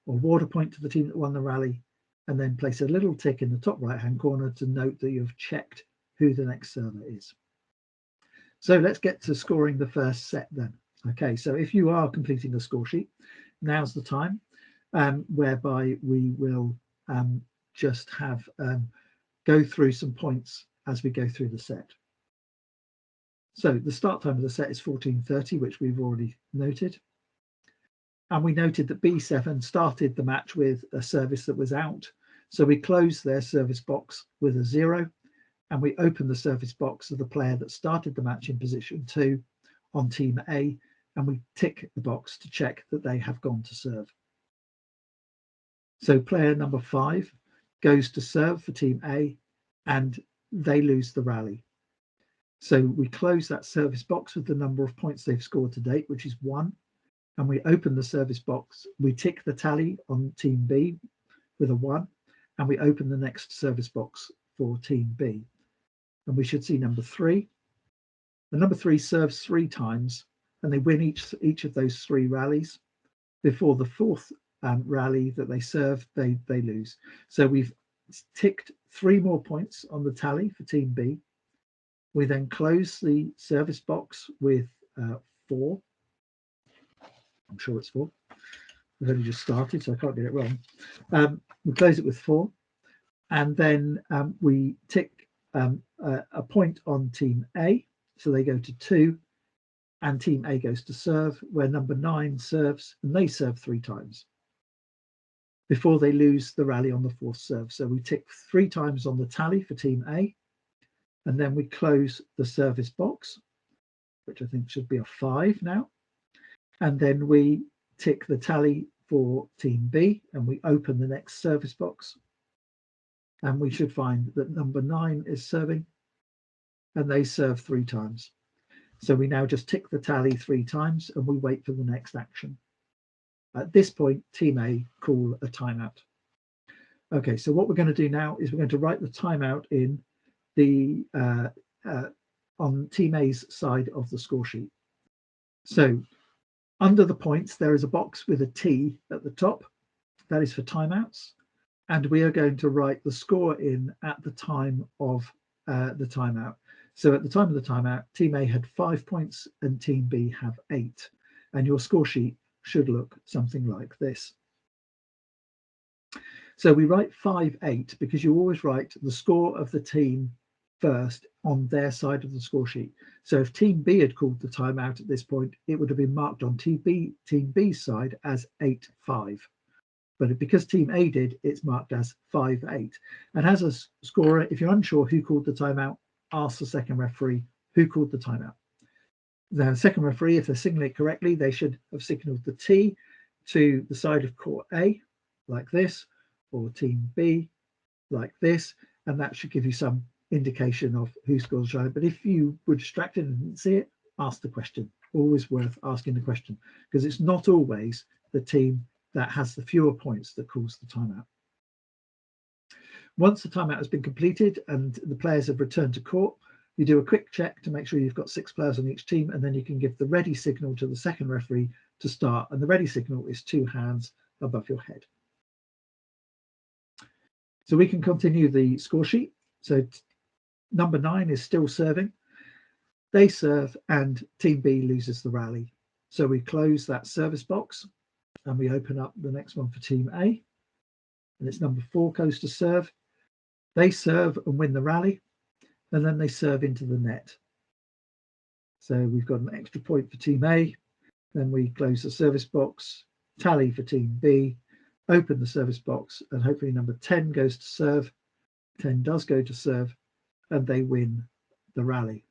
or award a point to the team that won the rally, and then place a little tick in the top right hand corner to note that you've checked who the next server is. So let's get to scoring the first set then. Okay, so if you are completing a score sheet, now's the time whereby we will just have go through some points as we go through the set. So the start time of the set is 14:30, which we've already noted. And we noted that B7 started the match with a service that was out. So we closed their service box with a 0, and we opened the service box of the player that started the match in position 2 on team A, and we tick the box to check that they have gone to serve. So player number 5 goes to serve for team A, and they lose the rally. So we close that service box with the number of points they've scored to date, which is 1. And we open the service box, we tick the tally on team B with a 1, and we open the next service box for team B. And we should see number 3. The number 3 serves 3 times, and they win each of those 3 rallies. Before the 4th rally that they serve, they lose. So we've ticked 3 more points on the tally for team B. We then close the service box with 4. I'm sure it's 4. We've only just started, so I can't get it wrong. We close it with 4, and then we tick a point on team A, so they go to 2, and team A goes to serve, where number 9 serves, and they serve 3 times before they lose the rally on the 4th serve. So we tick 3 times on the tally for team A, and then we close the service box, which I think should be a 5 now. And then we tick the tally for team B, and we open the next service box. And we should find that number 9 is serving, and they serve 3 times. So we now just tick the tally 3 times, and we wait for the next action. At this point, team A call a timeout. Okay, so what we're going to do now is we're going to write the timeout in the on team A's side of the score sheet. So under the points, there is a box with a T at the top. That is for timeouts. And we are going to write the score in at the time of the timeout. So at the time of the timeout, team A had 5 points and team B have 8. And your score sheet should look something like this. So we write 5-8 because you always write the score of the team first on their side of the score sheet. So if team B had called the timeout at this point, it would have been marked on team B's side as 8-5. But because team A did, it's marked as 5-8. And as a scorer, if you're unsure who called the timeout, ask the second referee who called the timeout. The second referee, if they're signaling it correctly, they should have signaled the T to the side of court A, like this, or team B, like this, and that should give you some indication of who scored the shot. But if you were distracted and didn't see it, ask the question. Always worth asking the question, because it's not always the team that has the fewer points that calls the timeout. Once the timeout has been completed and the players have returned to court, you do a quick check to make sure you've got 6 players on each team, and then you can give the ready signal to the second referee to start. And the ready signal is 2 hands above your head. So we can continue the score sheet. So number 9 is still serving. They serve and team B loses the rally. So we close that service box and we open up the next one for team A. And it's number 4 goes to serve. They serve and win the rally, and then they serve into the net. So we've got an extra point for team A. Then we close the service box, tally for team B, open the service box, and hopefully number 10 goes to serve. 10 does go to serve, and they win the rally.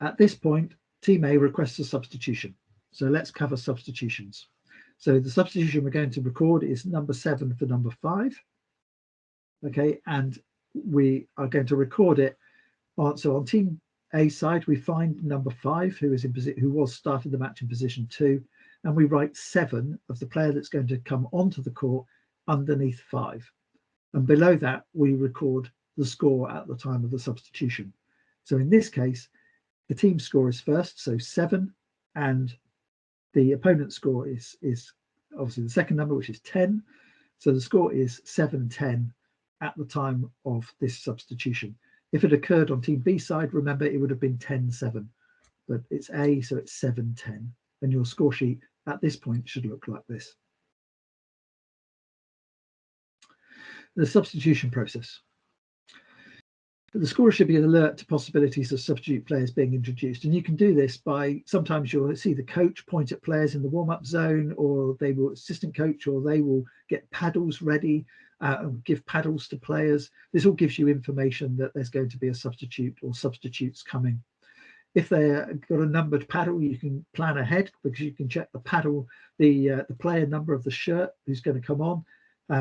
At this point, Team A requests a substitution. So let's cover substitutions. So the substitution we're going to record is number 7 for number 5. Okay, and we are going to record it. So on Team A side, we find number 5, who was started the match in position 2, and we write 7 of the player that's going to come onto the court underneath 5. And below that, we record the score at the time of the substitution. So in this case, the team score is first, so 7, and the opponent's score is obviously the second number, which is 10. So the score is 7-10 at the time of this substitution. If it occurred on Team B side, remember it would have been 10-7, but it's A, so it's 7-10. And your score sheet at this point should look like this. The substitution process. The scorer should be alert to possibilities of substitute players being introduced. And you can do this by, sometimes you'll see the coach point at players in the warm-up zone, or they will assistant coach, or they will get paddles ready and give paddles to players. This all gives you information that there's going to be a substitute or substitutes coming. If they've got a numbered paddle, you can plan ahead because you can check the paddle, the player number of the shirt who's going to come on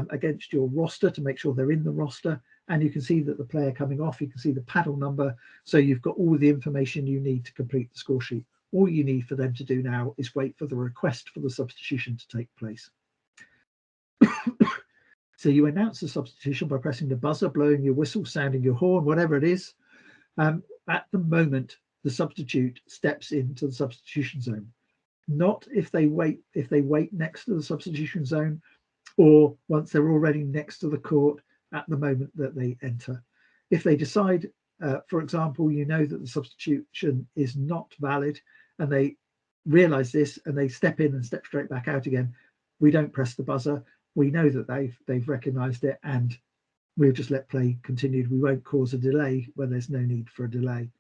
against your roster to make sure they're in the roster. And you can see that the player coming off, you can see the paddle number. So you've got all the information you need to complete the score sheet. All you need for them to do now is wait for the request for the substitution to take place. So you announce the substitution by pressing the buzzer, blowing your whistle, sounding your horn, whatever it is. At the moment, the substitute steps into the substitution zone. Not if they wait next to the substitution zone, or once they're already next to the court at the moment that they enter. If they decide, for example, you know that the substitution is not valid and they realize this and they step in and step straight back out again, we don't press the buzzer. We know that they've recognized it, and we'll just let play continue. We won't cause a delay when there's no need for a delay.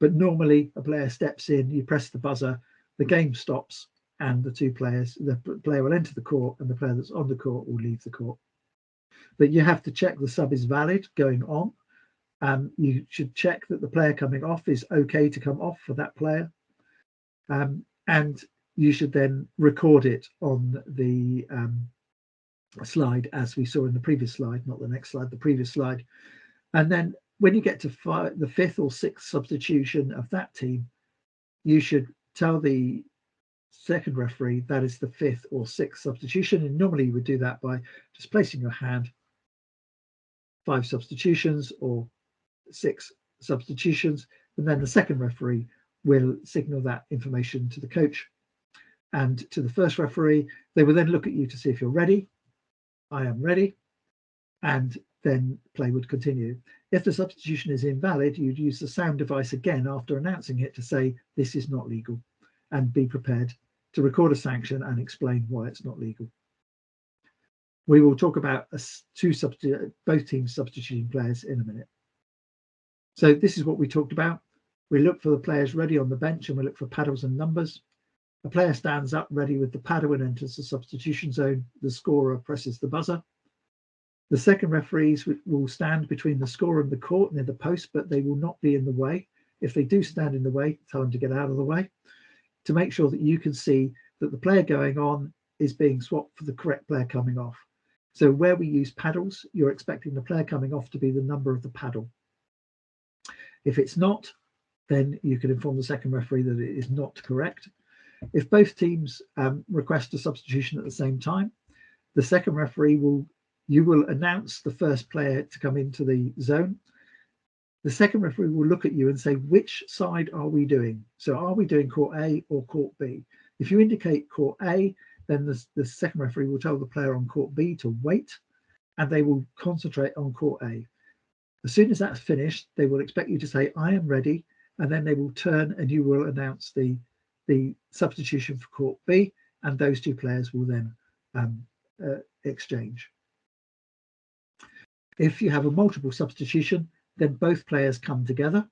But normally a player steps in, you press the buzzer, the game stops, and the player will enter the court and the player that's on the court will leave the court. But you have to check the sub is valid going on. You should check that the player coming off is okay to come off for that player. And you should then record it on the slide, as we saw in the previous slide, not the next slide, the previous slide. And then when you get to the 5th or 6th substitution of that team, you should tell the second referee that is the 5th or 6th substitution. And normally you would do that by just placing your hand, 5 substitutions or 6 substitutions, and then the second referee will signal that information to the coach and to the first referee. They will then look at you to see if you're ready. I am ready, and then play would continue. If the substitution is invalid, you'd use the sound device again after announcing it to say this is not legal, and be prepared to record a sanction and explain why it's not legal. We will talk about both teams substituting players in a minute. So this is what we talked about. We look for the players ready on the bench, and we look for paddles and numbers. A player stands up ready with the paddle and enters the substitution zone. The scorer presses the buzzer. The second referees will stand between the scorer and the court near the post, but they will not be in the way. If they do stand in the way, tell them to get out of the way, to make sure that you can see that the player going on is being swapped for the correct player coming off. So where we use paddles, you're expecting the player coming off to be the number of the paddle. If it's not, then you can inform the second referee that it is not correct. If both teams request a substitution at the same time, the second referee will announce the first player to come into the zone. The second referee will look at you and say, which side are we doing? So are we doing court A or court B? If you indicate court A, then the second referee will tell the player on court B to wait, and they will concentrate on court A. As soon as that's finished, they will expect you to say, I am ready, and then they will turn and you will announce the substitution for court B, and those two players will then exchange. If you have a multiple substitution, then both players come together.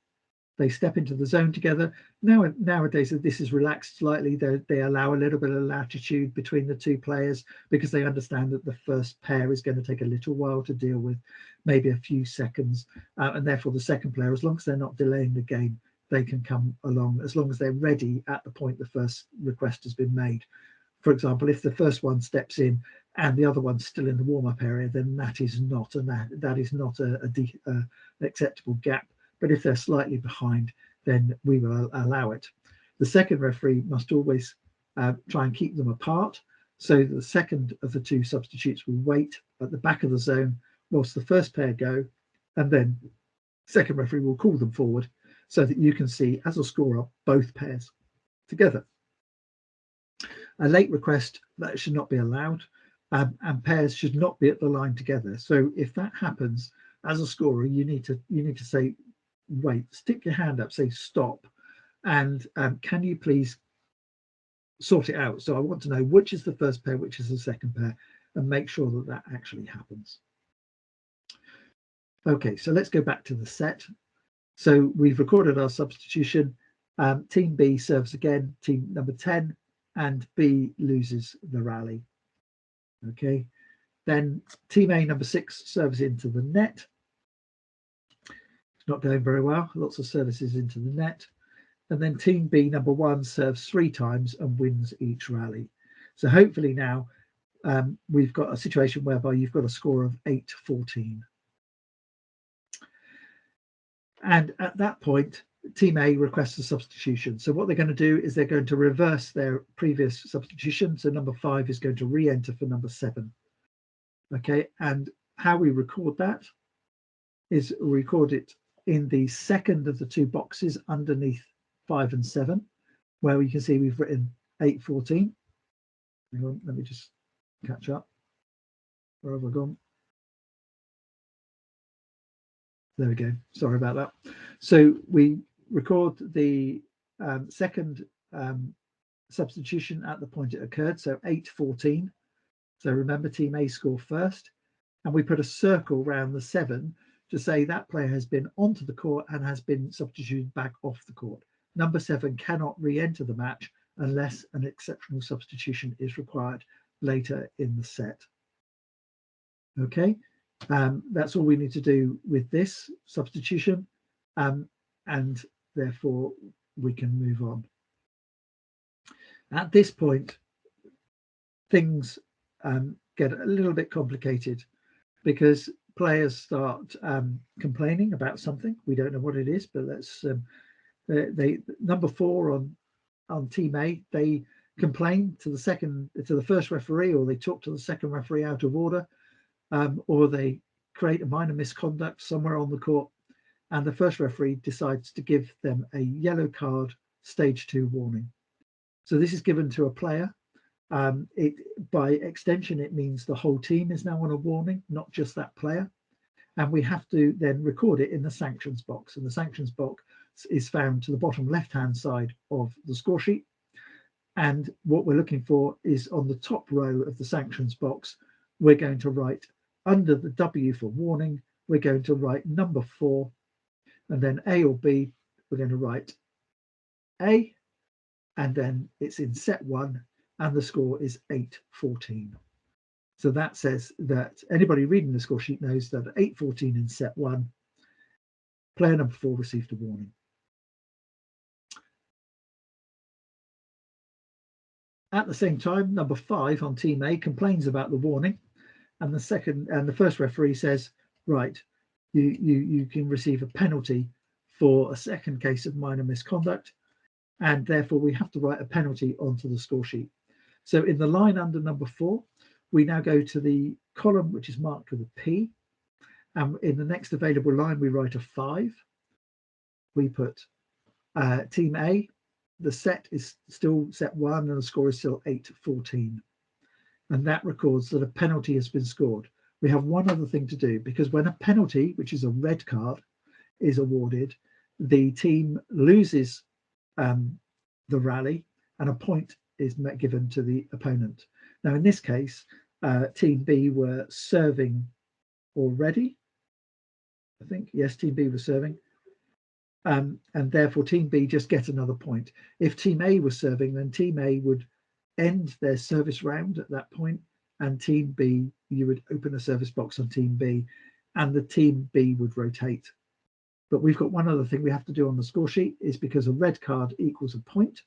They step into the zone together. Nowadays, this is relaxed slightly. They allow a little bit of latitude between the two players because they understand that the first pair is going to take a little while to deal with, maybe a few seconds. And therefore, the second player, as long as they're not delaying the game, they can come along as long as they're ready at the point the first request has been made. For example, if the first one steps in and the other one's still in the warm-up area, then that is not an acceptable gap. But if they're slightly behind, then we will allow it. The second referee must always try and keep them apart, so that the second of the two substitutes will wait at the back of the zone whilst the first pair go, and then second referee will call them forward so that you can see as a scorer both pairs together. A late request, that should not be allowed, and pairs should not be at the line together. So if that happens, as a scorer, you need to say, wait, stick your hand up, say stop, and can you please sort it out? So I want to know which is the first pair, which is the second pair, and make sure that that actually happens. Okay, so let's go back to the set. So we've recorded our substitution. Team B serves again, team number 10, and B loses the rally. Okay, then team A number 6 serves into the net. It's not going very well, lots of services into the net. And then team B number 1 serves 3 times and wins each rally. So hopefully now we've got a situation whereby you've got a score of 8-14. And at that point, team A requests a substitution. So what they're going to do is they're going to reverse their previous substitution. So number 5 is going to re-enter for number 7. Okay, and how we record that is record it in the second of the 2 boxes underneath 5 and 7, where we can see we've written 8-14. Hang on, let me just catch up. Where have I gone? There we go. Sorry about that. So we record the second substitution at the point it occurred, so 8-14. So remember, team A score first, and we put a circle around the 7 to say that player has been onto the court and has been substituted back off the court. Number 7 cannot re-enter the match unless an exceptional substitution is required later in the set. Okay. That's all we need to do with this substitution, and therefore we can move on. At this point, things get a little bit complicated because players start complaining about something. We don't know what it is, but let's number 4 on team A, they complain to the first referee, or they talk to the second referee out of order. Or they create a minor misconduct somewhere on the court, and the first referee decides to give them a yellow card stage 2 warning. So this is given to a player. By extension, it means the whole team is now on a warning, not just that player. And we have to then record it in the sanctions box. And the sanctions box is found to the bottom left-hand side of the score sheet. And what we're looking for is on the top row of the sanctions box, we're going to write under the W for warning, we're going to write number 4, and then A or B, we're going to write A, and then it's in set 1, and the score is 8-14. So that says that anybody reading the score sheet knows that at 8-14 in set 1, player number 4 received a warning. At the same time, number 5 on team A complains about the warning, and the first referee says, right, you can receive a penalty for a second case of minor misconduct, and therefore we have to write a penalty onto the score sheet. So in the line under number 4, we now go to the column which is marked with a P, and in the next available line we write a 5. We put team A, the set is still set 1 and the score is still 8-14. And that records that a penalty has been scored. We have one other thing to do, because when a penalty, which is a red card, is awarded, the team loses the rally and a point is given to the opponent. Now, in this case, team B were serving already. I think, yes, team B was serving. And therefore team B just get another point. If team A was serving, then team A would end their service round at that point, and team B, you would open a service box on team B, and the team B would rotate But we've got one other thing we have to do on the score sheet, is because a red card equals a point.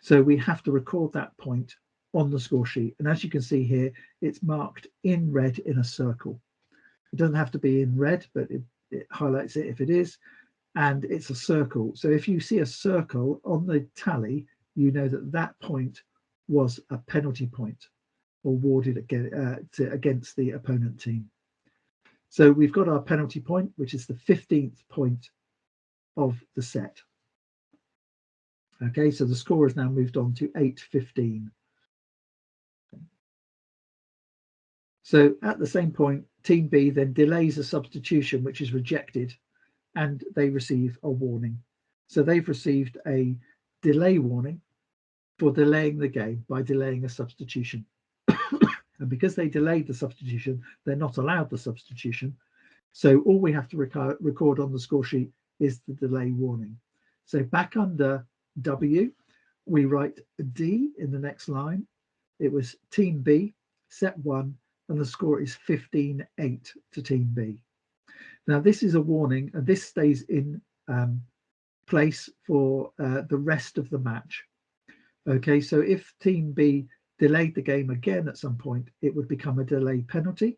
So we have to record that point on the score sheet. And as you can see here, it's marked in red in a circle. It doesn't have to be in red, but it highlights it if it is. And it's a circle. So if you see a circle on the tally, you know that that point was a penalty point awarded against the opponent team. So we've got our penalty point, which is the 15th point of the set. Okay, so the score has now moved on to 8-15. So at the same point, Team B then delays a substitution, which is rejected, and they receive a warning. So they've received a delay warning for delaying the game by delaying a substitution. And because they delayed the substitution, they're not allowed the substitution. So all we have to record on the score sheet is the delay warning. So back under W, we write D in the next line. It was Team B, set 1, and the score is 15-8 to Team B. Now this is a warning, and this stays in place for the rest of the match. Okay, so if Team B delayed the game again at some point, it would become a delay penalty,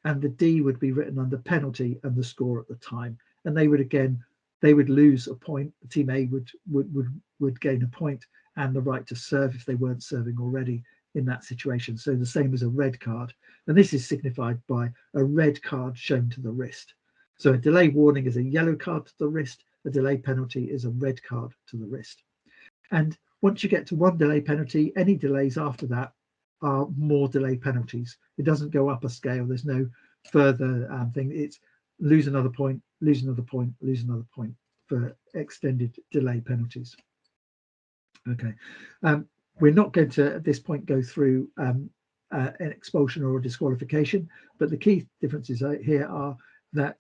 and the D would be written under penalty and the score at the time. And they would lose a point. Team A would gain a point and the right to serve if they weren't serving already in that situation. So the same as a red card. And this is signified by a red card shown to the wrist. So a delay warning is a yellow card to the wrist. A delay penalty is a red card to the wrist. And once you get to one delay penalty, any delays after that are more delay penalties. It doesn't go up a scale. There's no further thing. It's lose another point, lose another point, lose another point for extended delay penalties. Okay. We're not going to, at this point, go through an expulsion or a disqualification, but the key differences here are that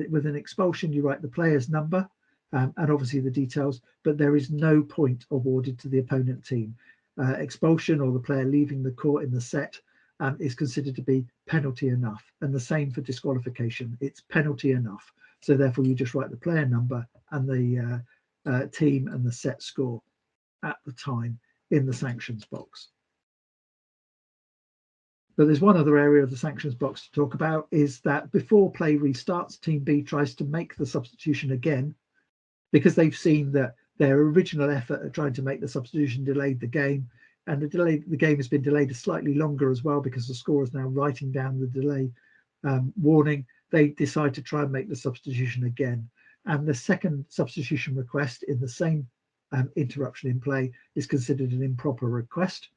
with an expulsion, you write the player's number, and obviously the details, but there is no point awarded to the opponent team. Expulsion or the player leaving the court in the set is considered to be penalty enough, and the same for disqualification. It's penalty enough. So therefore you just write the player number and the team and the set score at the time in the sanctions box. But there's one other area of the sanctions box to talk about, is that before play restarts, Team B tries to make the substitution again, because they've seen that their original effort at trying to make the substitution delayed the game, and the game has been delayed slightly longer as well because the scorer is now writing down the delay warning. They decide to try and make the substitution again, and the second substitution request in the same interruption in play is considered an improper request,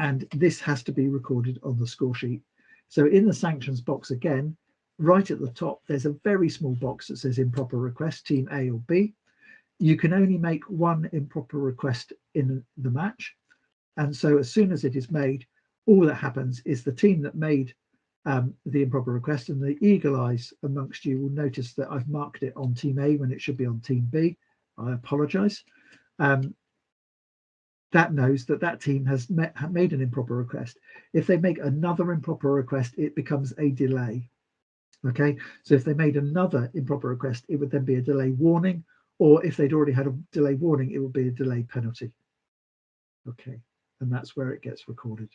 and this has to be recorded on the score sheet. So in the sanctions box again, right at the top, there's a very small box that says improper request, Team A or B. You can only make one improper request in the match. And so as soon as it is made, all that happens is the team that made the improper request, and the eagle eyes amongst you will notice that I've marked it on Team A when it should be on Team B. I apologize. That knows that that team has made an improper request. If they make another improper request, it becomes a delay. Okay, so if they made another improper request, it would then be a delay warning, or if they'd already had a delay warning, it would be a delay penalty. Okay, and that's where it gets recorded.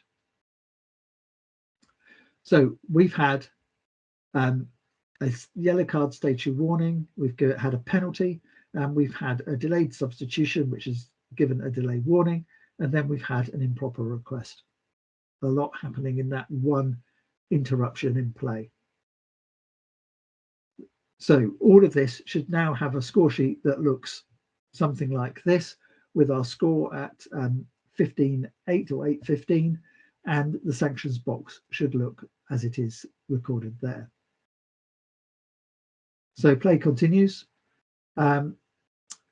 So we've had a yellow card states your warning, we've had a penalty, and we've had a delayed substitution, which is given a delay warning, and then we've had an improper request. A lot happening in that one interruption in play. So all of this should now have a score sheet that looks something like this, with our score at 15-8 or 8-15, and the sanctions box should look as it is recorded there. So play continues.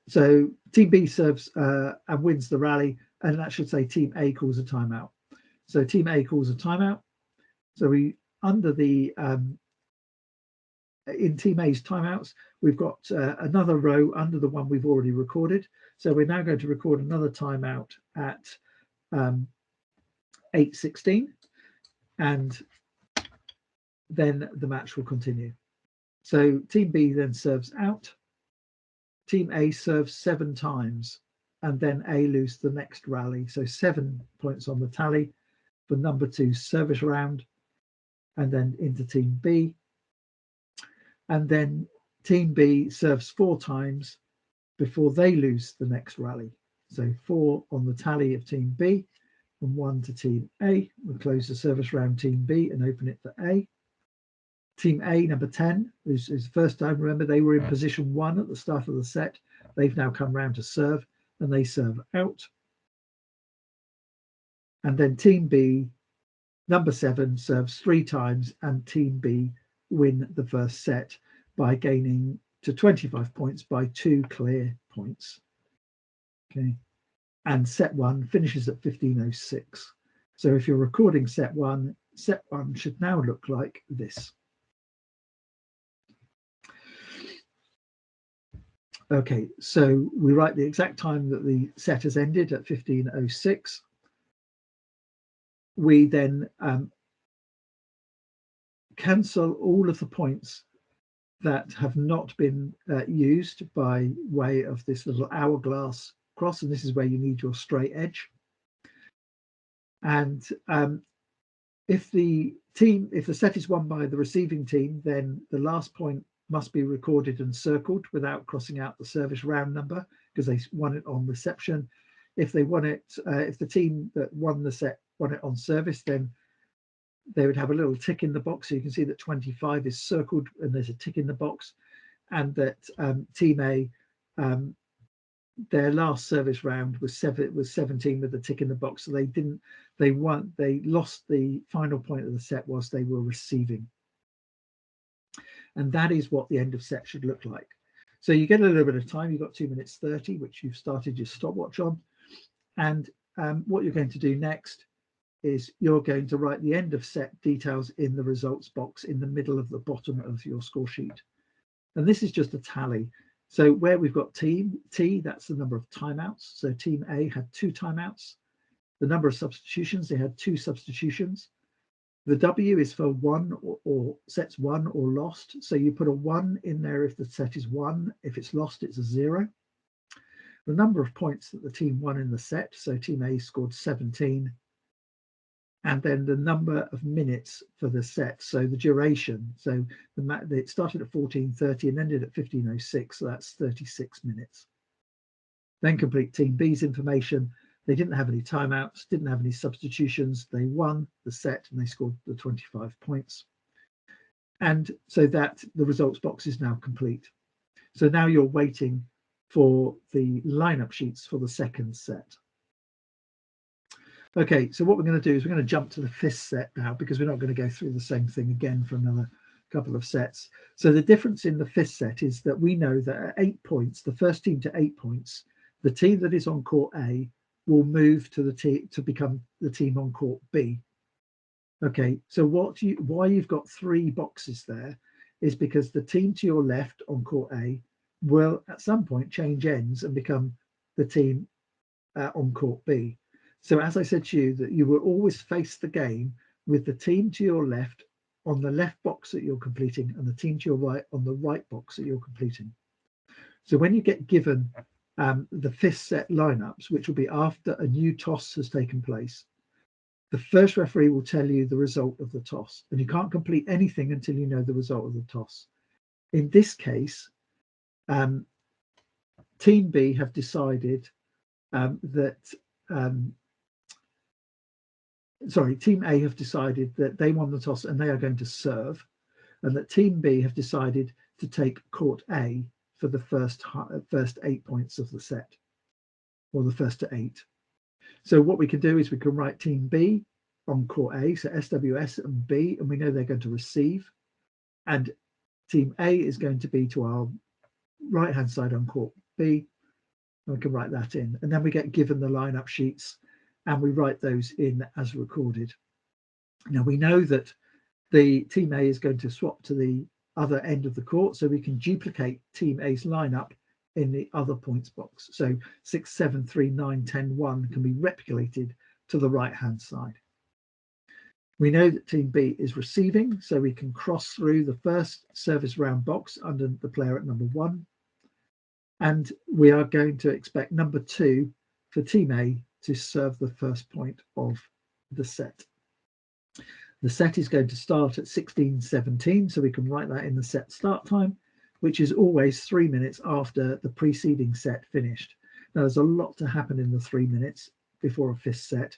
So Team B serves and wins the rally, and that should say Team A calls a timeout. So Team A calls a timeout. So we, under the in Team A's timeouts, we've got another row under the one we've already recorded. So we're now going to record another timeout at 8:16, and then the match will continue. So team B then serves out. Team A serves 7 times, and then A lose the next rally. So 7 points on the tally for number 2 service round, and then into team B. And then team B serves 4 times before they lose the next rally. So 4 on the tally of team B and 1 to team A. We'll close the service round team B and open it for A. Team A, number 10, is the first time. Remember, they were in position 1 at the start of the set. They've now come round to serve, and they serve out. And then team B, number 7, serves 3 times, and team B win the first set by gaining to 25 points by 2 clear points. Okay, and set 1 finishes at 15:06. So if you're recording set 1 should now look like this. Okay, so we write the exact time that the set has ended at 15:06. We then cancel all of the points that have not been used by way of this little hourglass cross, and this is where you need your straight edge. And if the set is won by the receiving team, then the last point must be recorded and circled without crossing out the service round number, because they won it on reception. If they won it, if the team that won the set won it on service, then they would have a little tick in the box. So you can see that 25 is circled and there's a tick in the box, and that team A, their last service round was 17 with a tick in the box. So they lost the final point of the set whilst they were receiving. And that is what the end of set should look like. So you get a little bit of time. You've got 2 minutes 30, which you've started your stopwatch on. And what you're going to do next is you're going to write the end of set details in the results box in the middle of the bottom of your score sheet. And this is just a tally. So where we've got team T, that's the number of timeouts. So team A had 2 timeouts. The number of substitutions, they had 2 substitutions. The W is for won or sets won or lost. So you put a 1 in there if the set is won. If it's lost, it's a 0. The number of points that the team won in the set. So team A scored 17. And then the number of minutes for the set. So the duration. So it started at 14:30 and ended at 15:06. So that's 36 minutes. Then complete team B's information. They didn't have any timeouts, didn't have any substitutions. They won the set and they scored the 25 points. And so that the results box is now complete. So now you're waiting for the lineup sheets for the second set. Okay, so what we're going to do is we're going to jump to the 5th set now, because we're not going to go through the same thing again for another couple of sets. So the difference in the 5th set is that we know that at 8 points, the first team to 8 points, the team that is on court A will move to to become the team on court B. Okay, so why you've got 3 boxes there is because the team to your left on court A will at some point change ends and become the team on court B. So as I said to you, that you will always face the game with the team to your left on the left box that you're completing and the team to your right on the right box that you're completing. So when you get given the 5th set lineups, which will be after a new toss has taken place, the first referee will tell you the result of the toss, and you can't complete anything until you know the result of the toss. In this case, team B have decided team A have decided that they won the toss and they are going to serve, and that team B have decided to take court A for the first 8 points of the set, or the first to 8. So what we can do is we can write team B on court A, so SWS and B, and we know they're going to receive, and team A is going to be to our right hand side on court B, and we can write that in, and then we get given the lineup sheets and we write those in as recorded. Now we know that the team A is going to swap to the other end of the court, so we can duplicate team A's lineup in the other points box. So 6, 7, 3, 9, 10, 1 can be replicated to the right hand side. We know that team B is receiving, so we can cross through the first service round box under the player at number 1. And we are going to expect number 2 for team A to serve the first point of the set. The set is going to start at 16:17, so we can write that in the set start time, which is always 3 minutes after the preceding set finished. Now, there's a lot to happen in the 3 minutes before a 5th set.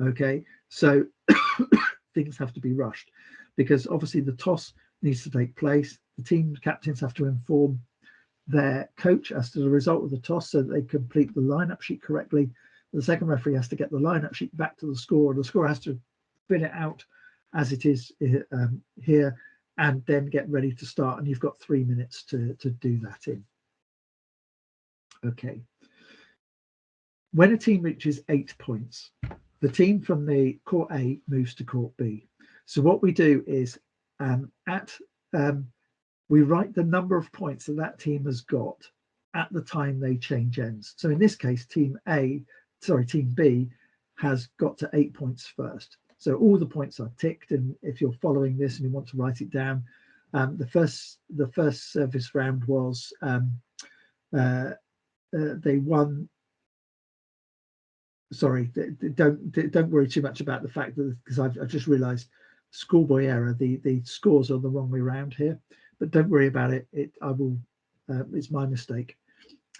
Okay, so things have to be rushed because obviously the toss needs to take place. The team captains have to inform their coach as to the result of the toss so that they complete the lineup sheet correctly. The second referee has to get the lineup sheet back to the scorer. The scorer has to fill it out as it is here and then get ready to start. And you've got 3 minutes to do that in. Okay. When a team reaches 8 points, the team from the court A moves to court B. So what we do is we write the number of points that team has got at the time they change ends. So in this case, team B has got to 8 points first. So all the points are ticked, and if you're following this and you want to write it down, the first service round was they won. Sorry, don't worry too much about the fact that, because I've just realised schoolboy error. The scores are the wrong way around here, but don't worry about it. It's my mistake.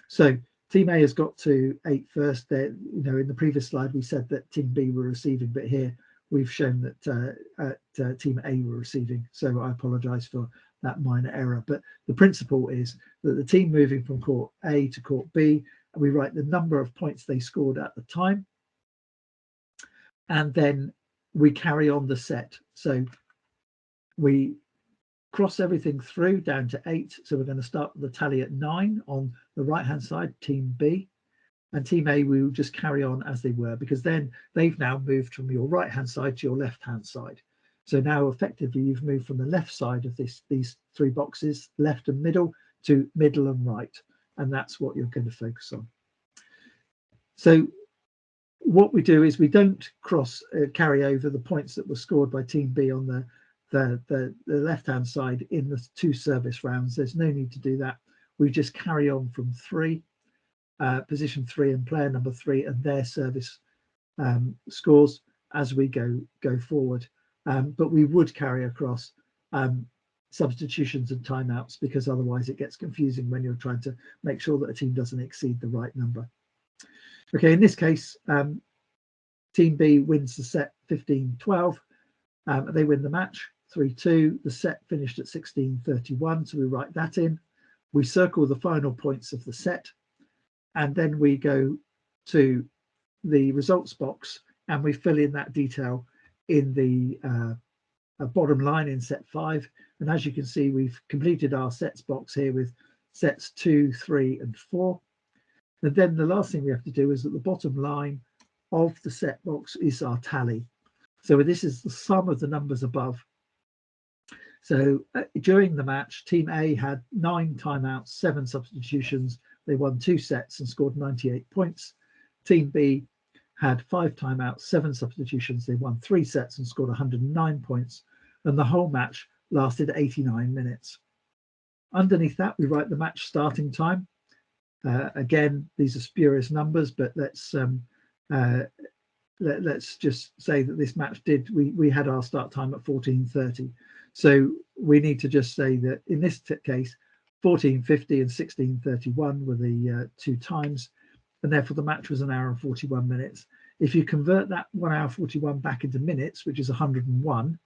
So team A has got to 8 first. There, in the previous slide we said that team B were receiving, but here we've shown that team A were receiving. So I apologise for that minor error. But the principle is that the team moving from court A to court B, we write the number of points they scored at the time, and then we carry on the set. So we cross everything through down to 8. So we're going to start the tally at 9 on the right hand side, team B, and team A we will just carry on as they were, because then they've now moved from your right hand side to your left hand side. So now effectively you've moved from the left side of these 3 boxes, left and middle, to middle and right. And that's what you're going to focus on. So what we do is we don't carry over the points that were scored by team B on the left hand side in the 2 service rounds. There's no need to do that. We just carry on from 3, position 3 and player number 3 and their service scores as we go forward. But we would carry across substitutions and timeouts, because otherwise it gets confusing when you're trying to make sure that a team doesn't exceed the right number. Okay, in this case, team B wins the set 15-12. They win the match 3-2. The set finished at 16:31, so we write that in. We circle the final points of the set, and then we go to the results box and we fill in that detail in the bottom line in set 5. And as you can see, we've completed our sets box here with sets 2, 3, and 4. And then the last thing we have to do is at the bottom line of the set box is our tally. So this is the sum of the numbers above. So during the match, team A had 9 timeouts, 7 substitutions. They won 2 sets and scored 98 points. Team B had 5 timeouts, 7 substitutions. They won 3 sets and scored 109 points. And the whole match lasted 89 minutes. Underneath that, we write the match starting time. Again, these are spurious numbers, but let's just say that this match we had our start time at 14:30. So we need to just say that in this case, 14:50 and 16:31 were the 2 times, and therefore the match was 1 hour and 41 minutes. If you convert that 1 hour 41 back into minutes, which is 101,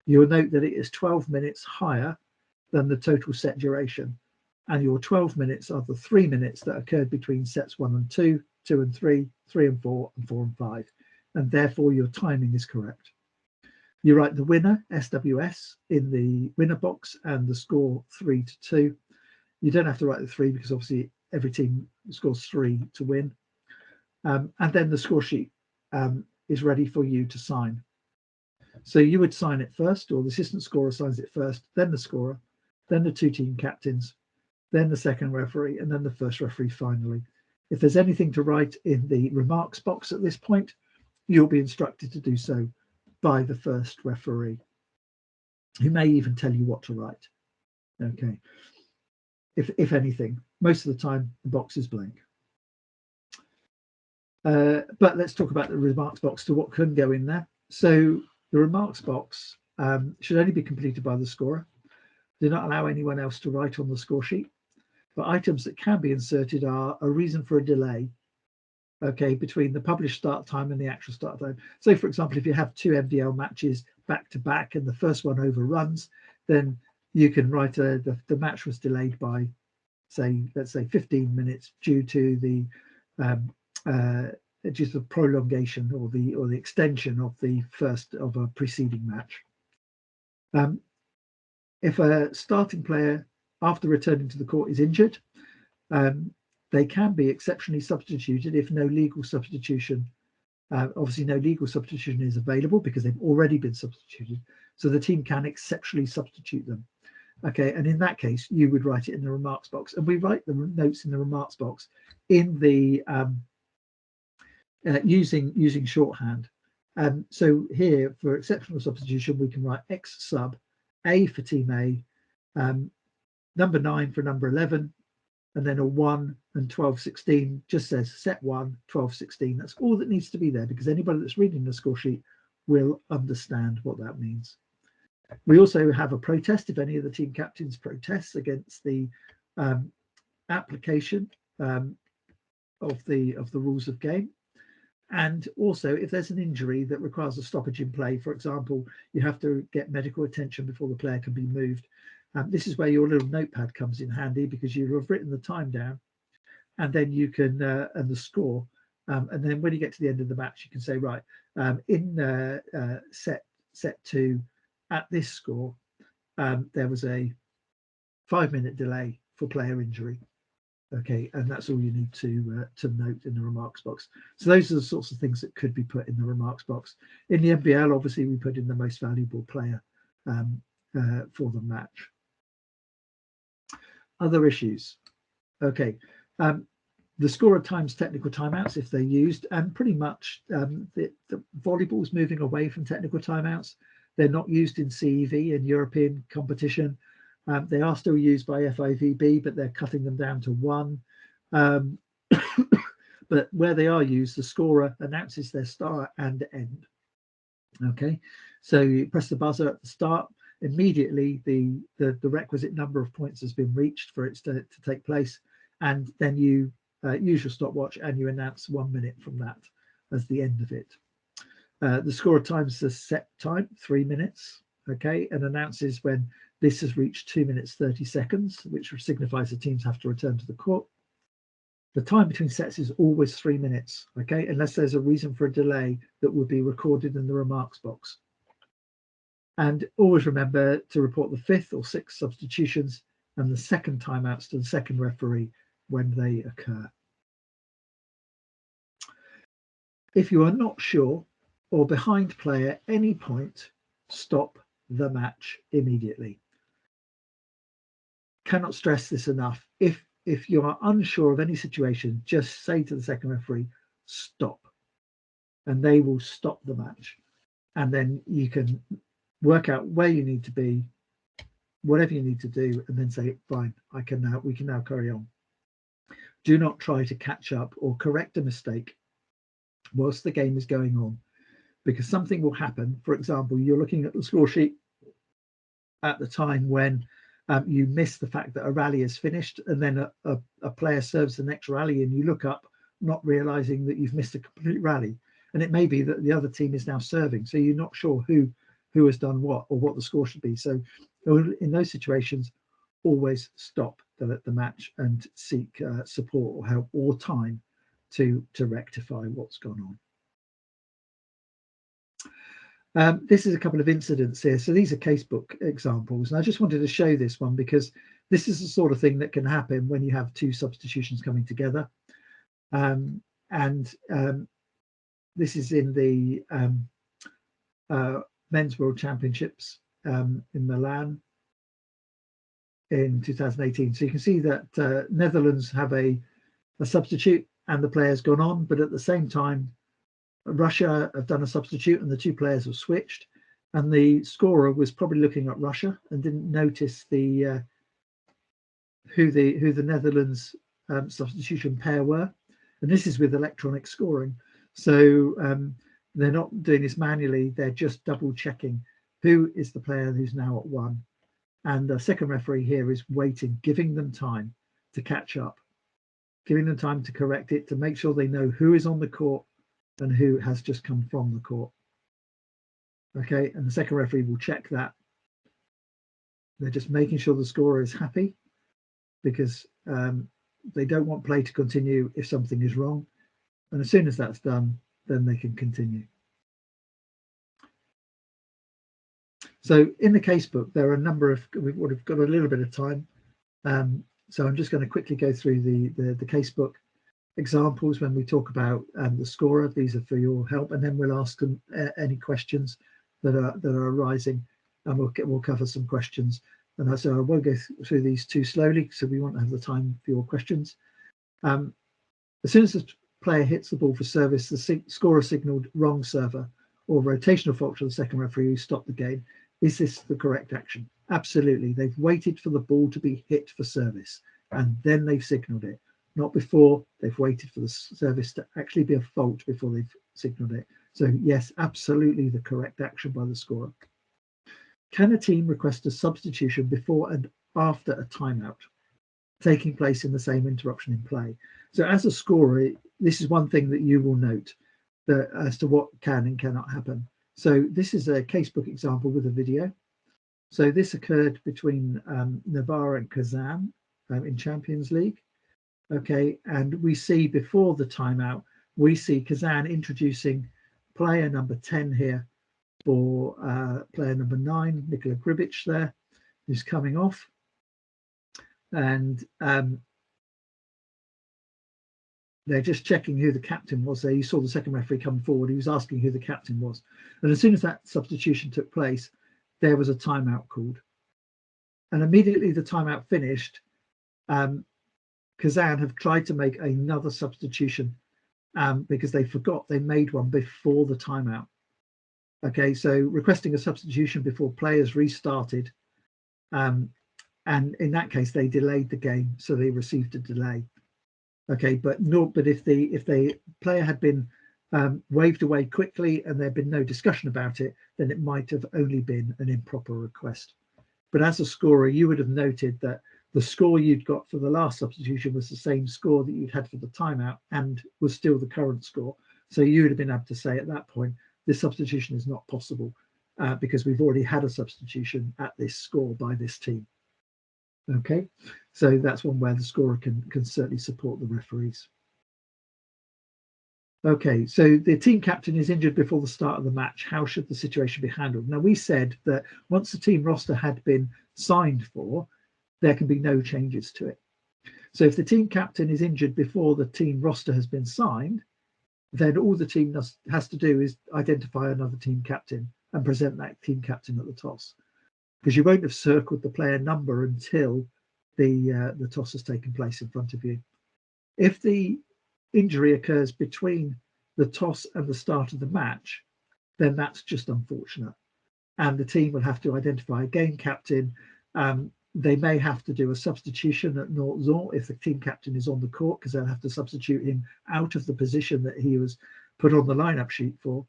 you'll note that it is 12 minutes higher than the total set duration. And your 12 minutes are the 3 minutes that occurred between sets 1 and 2, 2 and 3, 3 and 4, and 4 and 5. And therefore your timing is correct. You write the winner, SWS, in the winner box and the score 3-2. You don't have to write the 3 because obviously every team scores 3 to win. And then the score sheet is ready for you to sign. So you would sign it first, or the assistant scorer signs it first, then the scorer, then the 2 team captains, then the second referee, and then the first referee finally. If there's anything to write in the remarks box at this point, you'll be instructed to do so by the first referee, who may even tell you what to write. Okay, if anything, most of the time the box is blank. But let's talk about the remarks box to what can go in there. So the remarks box should only be completed by the scorer. Do not allow anyone else to write on the score sheet. But items that can be inserted are a reason for a delay, okay, between the published start time and the actual start time. So, for example, if you have two MVL matches back to back and the first one overruns, then you can write the match was delayed by, let's say 15 minutes due to the just the prolongation or the extension of the first of a preceding match. If a starting player after returning to the court is injured, they can be exceptionally substituted if no legal substitution. Obviously, no legal substitution is available because they've already been substituted. So the team can exceptionally substitute them. Okay, and in that case, you would write it in the remarks box, and we write the notes in the remarks box in the using shorthand. So here for exceptional substitution, we can write X sub A for team A, number 9 for number 11, and then a 1 and 12-16 just says set 1, 12-16. That's all that needs to be there, because anybody that's reading the score sheet will understand what that means. We also have a protest if any of the team captains protests against the application of the rules of game. And also, if there's an injury that requires a stoppage in play, for example, you have to get medical attention before the player can be moved. This is where your little notepad comes in handy, because you have written the time down, and then you can and the score, and then when you get to the end of the match, you can say, right, in set 2 at this score, there was a 5-minute delay for player injury. Okay, and that's all you need to note in the remarks box. So those are the sorts of things that could be put in the remarks box. In the NBL, obviously, we put in the most valuable player for the match. Other issues. Okay, the scorer times technical timeouts if they're used, and pretty much the volleyball is moving away from technical timeouts. They're not used in CEV and European competition. They are still used by FIVB, but they're cutting them down to 1. But where they are used, the scorer announces their start and end. Okay, so you press the buzzer at the start. Immediately, the requisite number of points has been reached for it to take place, and then you use your stopwatch and you announce 1 minute from that as the end of it. The scorer times the set time, 3 minutes, okay, and announces when this has reached 2 minutes 30 seconds, which signifies the teams have to return to the court. The time between sets is always 3 minutes, okay, unless there's a reason for a delay that would be recorded in the remarks box. And always remember to report the 5th or 6th substitutions and the second timeouts to the second referee when they occur. If you are not sure or behind play at any point, stop the match immediately. Cannot stress this enough. If you are unsure of any situation, just say to the second referee, stop, and they will stop the match. And then you can work out where you need to be, whatever you need to do, and then say, fine, we can now carry on. Do not try to catch up or correct a mistake whilst the game is going on, because something will happen. For example, you're looking at the score sheet at the time when you miss the fact that a rally is finished, and then a player serves the next rally, and you look up not realizing that you've missed a complete rally, and it may be that the other team is now serving, so you're not sure who has done what or what the score should be. So in those situations, always stop the match and seek support or help or time to rectify what's gone on. This is a couple of incidents here. So these are casebook examples, and I just wanted to show this one because this is the sort of thing that can happen when you have two substitutions coming together. This is in the Men's World Championships in Milan in 2018. So you can see that Netherlands have a substitute and the player's gone on, but at the same time Russia have done a substitute and the two players have switched, and the scorer was probably looking at Russia and didn't notice the who the Netherlands substitution pair were. And this is with electronic scoring, so they're not doing this manually, they're just double checking who is the player who's now at 1. And the second referee here is waiting, giving them time to catch up, giving them time to correct it, to make sure they know who is on the court and who has just come from the court. Okay, and the second referee will check that. They're just making sure the scorer is happy, because they don't want play to continue if something is wrong. And as soon as that's done, then they can continue. So in the casebook, there are a number of, we've got a little bit of time. So I'm just going to quickly go through the casebook examples when we talk about the scorer. These are for your help, and then we'll ask them any questions that are arising, and we'll cover some questions. And so I won't go through these too slowly, so we want to have the time for your questions. As soon as the player hits the ball for service, the scorer signaled wrong server or rotational fault to the second referee who stopped the game. Is this the correct action? Absolutely. They've waited for the ball to be hit for service, and then they've signaled it. Not before. They've waited for the service to actually be a fault before they've signaled it. So yes, absolutely the correct action by the scorer. Can a team request a substitution before and after a timeout taking place in the same interruption in play? So as a scorer, this is one thing that you will note as to what can and cannot happen. So this is a casebook example with a video. So this occurred between Navarre and Kazan in Champions League. Okay, and we see before the timeout, we see Kazan introducing player number 10 here for player number 9, Nikola Gribic there, who's coming off. And they're just checking who the captain was there. You saw the second referee come forward. He was asking who the captain was. And as soon as that substitution took place, there was a timeout called. And immediately the timeout finished, Kazan have tried to make another substitution because they forgot they made one before the timeout. Okay, so requesting a substitution before players restarted. And in that case, they delayed the game, so they received a delay. Okay, but if the player had been waved away quickly and there'd been no discussion about it, then it might have only been an improper request. But as a scorer, you would have noted that the score you'd got for the last substitution was the same score that you'd had for the timeout and was still the current score. So you would have been able to say at that point, this substitution is not possible because we've already had a substitution at this score by this team. Okay, so that's one where the scorer can certainly support the referees. Okay, so the team captain is injured before the start of the match. How should the situation be handled? Now, we said that once the team roster had been signed for, there can be no changes to it. So if the team captain is injured before the team roster has been signed, then all the team has to do is identify another team captain and present that team captain at the toss, because you won't have circled the player number until the toss has taken place in front of you. If the injury occurs between the toss and the start of the match, then that's just unfortunate. And the team will have to identify a game captain. They may have to do a substitution at 0-0 if the team captain is on the court, because they'll have to substitute him out of the position that he was put on the lineup sheet for.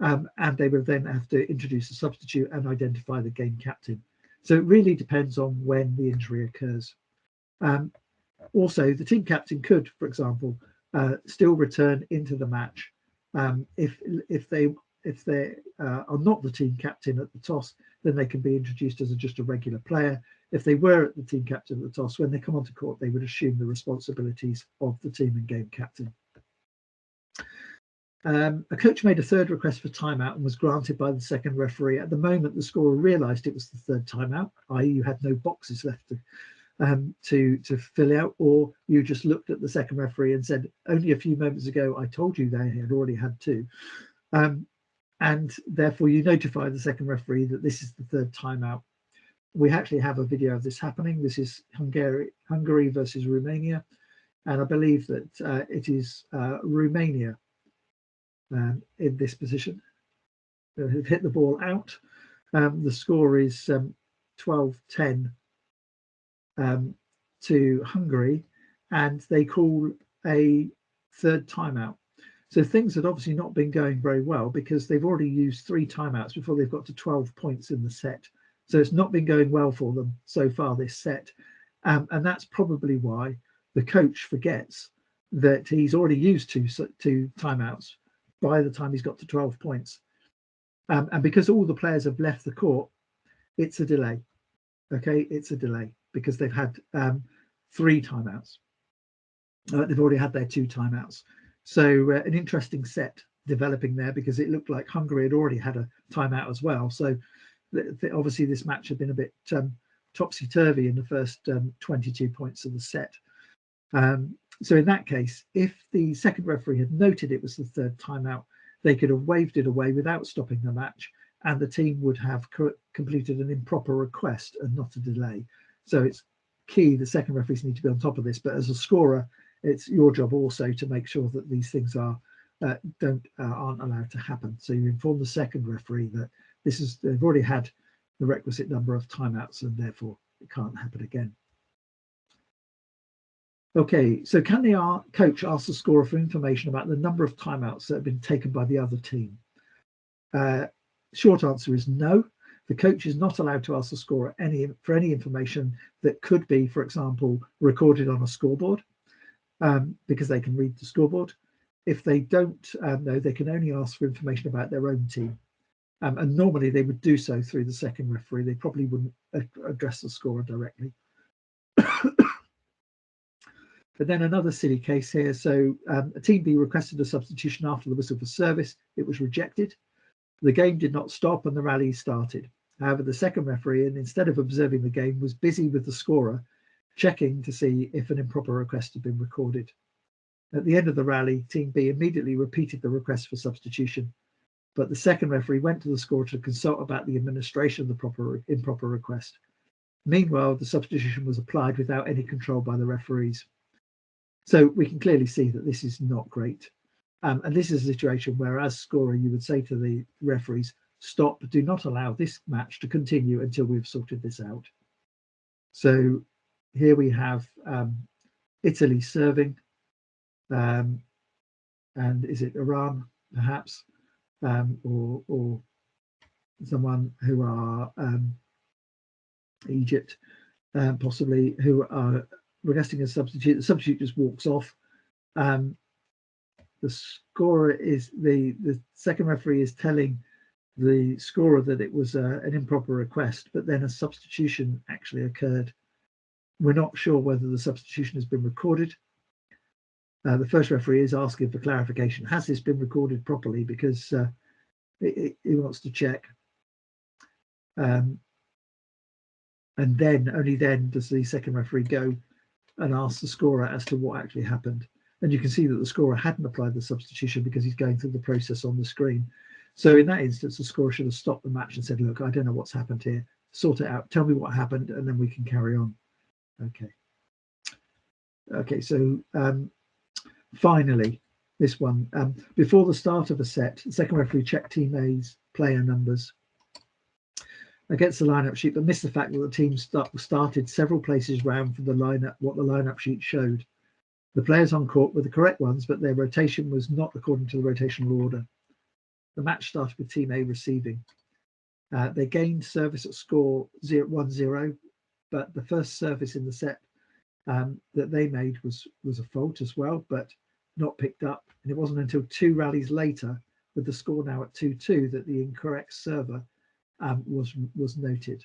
And they will then have to introduce a substitute and identify the game captain. So it really depends on when the injury occurs. Also, the team captain could, for example, still return into the match if they are not the team captain at the toss. Then they can be introduced as just a regular player. If they were the team captain at the toss, when they come onto court, they would assume the responsibilities of the team and game captain. A coach made a third request for timeout and was granted by the second referee. At the moment, the scorer realised it was the third timeout, i.e. you had no boxes left to fill out, or you just looked at the second referee and said, only a few moments ago, I told you they had already had two. And therefore, you notify the second referee that this is the third timeout. We actually have a video of this happening. This is Hungary versus Romania. And I believe that it is Romania in this position who've hit the ball out. The score is 12-10 to Hungary, and they call a third timeout. So things had obviously not been going very well because they've already used 3 timeouts before they've got to 12 points in the set. So it's not been going well for them so far this set. And that's probably why the coach forgets that he's already used two timeouts by the time he's got to 12 points. And because all the players have left the court, it's a delay. Okay, it's a delay because they've had 3 timeouts. They've already had their 2 timeouts. So an interesting set developing there because it looked like Hungary had already had a timeout as well. So obviously this match had been a bit topsy-turvy in the first 22 points of the set. So in that case, if the second referee had noted it was the third timeout, they could have waved it away without stopping the match, and the team would have completed an improper request and not a delay. So it's key, the second referees need to be on top of this, but as a scorer, it's your job also to make sure that these things aren't allowed to happen. So you inform the second referee that they've already had the requisite number of timeouts and therefore it can't happen again. Okay, so can the coach ask the scorer for information about the number of timeouts that have been taken by the other team? Short answer is no. The coach is not allowed to ask the scorer for any information that could be, for example, recorded on a scoreboard, because they can read the scoreboard. If they don't know, they can only ask for information about their own team. And normally they would do so through the second referee. They probably wouldn't address the scorer directly. But then another silly case here. So a team B requested a substitution after the whistle for service. It was rejected. The game did not stop and the rally started. However, the second referee, instead of observing the game, was busy with the scorer, checking to see if an improper request had been recorded. At the end of the rally, Team B immediately repeated the request for substitution, but the second referee went to the scorer to consult about the administration of the improper request. Meanwhile, the substitution was applied without any control by the referees. So we can clearly see that this is not great. And this is a situation where, as scorer, you would say to the referees, stop, do not allow this match to continue until we've sorted this out. So here we have Italy serving, and is it Iran, perhaps, or someone who are Egypt, possibly, who are requesting a substitute. The substitute just walks off. The scorer is the second referee is telling the scorer that it was an improper request, but then a substitution actually occurred. We're not sure whether the substitution has been recorded. The first referee is asking for clarification. Has this been recorded properly? Because he wants to check. And then, only then, does the second referee go and ask the scorer as to what actually happened. And you can see that the scorer hadn't applied the substitution because he's going through the process on the screen. So in that instance, the scorer should have stopped the match and said, look, I don't know what's happened here. Sort it out. Tell me what happened, and then we can carry on. Okay, so finally, this one. Before the start of a set, the second referee checked Team A's player numbers against the lineup sheet, but missed the fact that the team started several places round from the lineup, what the lineup sheet showed. The players on court were the correct ones, but their rotation was not according to the rotational order. The match started with Team A receiving. They gained service at score 1-0, but the first service in the set that they made was a fault as well, but not picked up. And it wasn't until 2 rallies later, with the score now at 2-2, that the incorrect server was noted.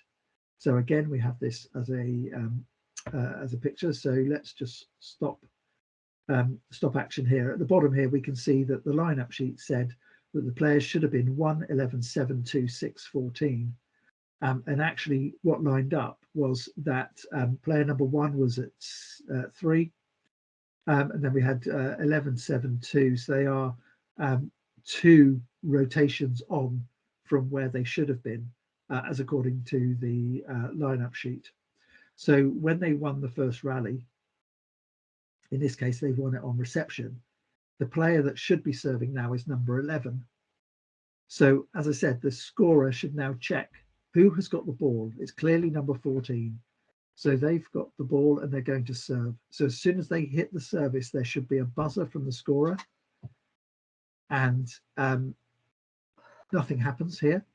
So again, we have this as a picture. So let's just stop action here. At the bottom here, we can see that the lineup sheet said that the players should have been 1, 11, 7, 2, 6, 14. And actually what lined up was that player number 1 was at 3. And then we had 11, 7, 2. So they are 2 rotations on from where they should have been, as according to the lineup sheet. So when they won the first rally, in this case, they won it on reception. The player that should be serving now is number 11. So as I said, the scorer should now check who has got the ball. It's clearly number 14. So they've got the ball and they're going to serve. So as soon as they hit the service, there should be a buzzer from the scorer, and nothing happens here.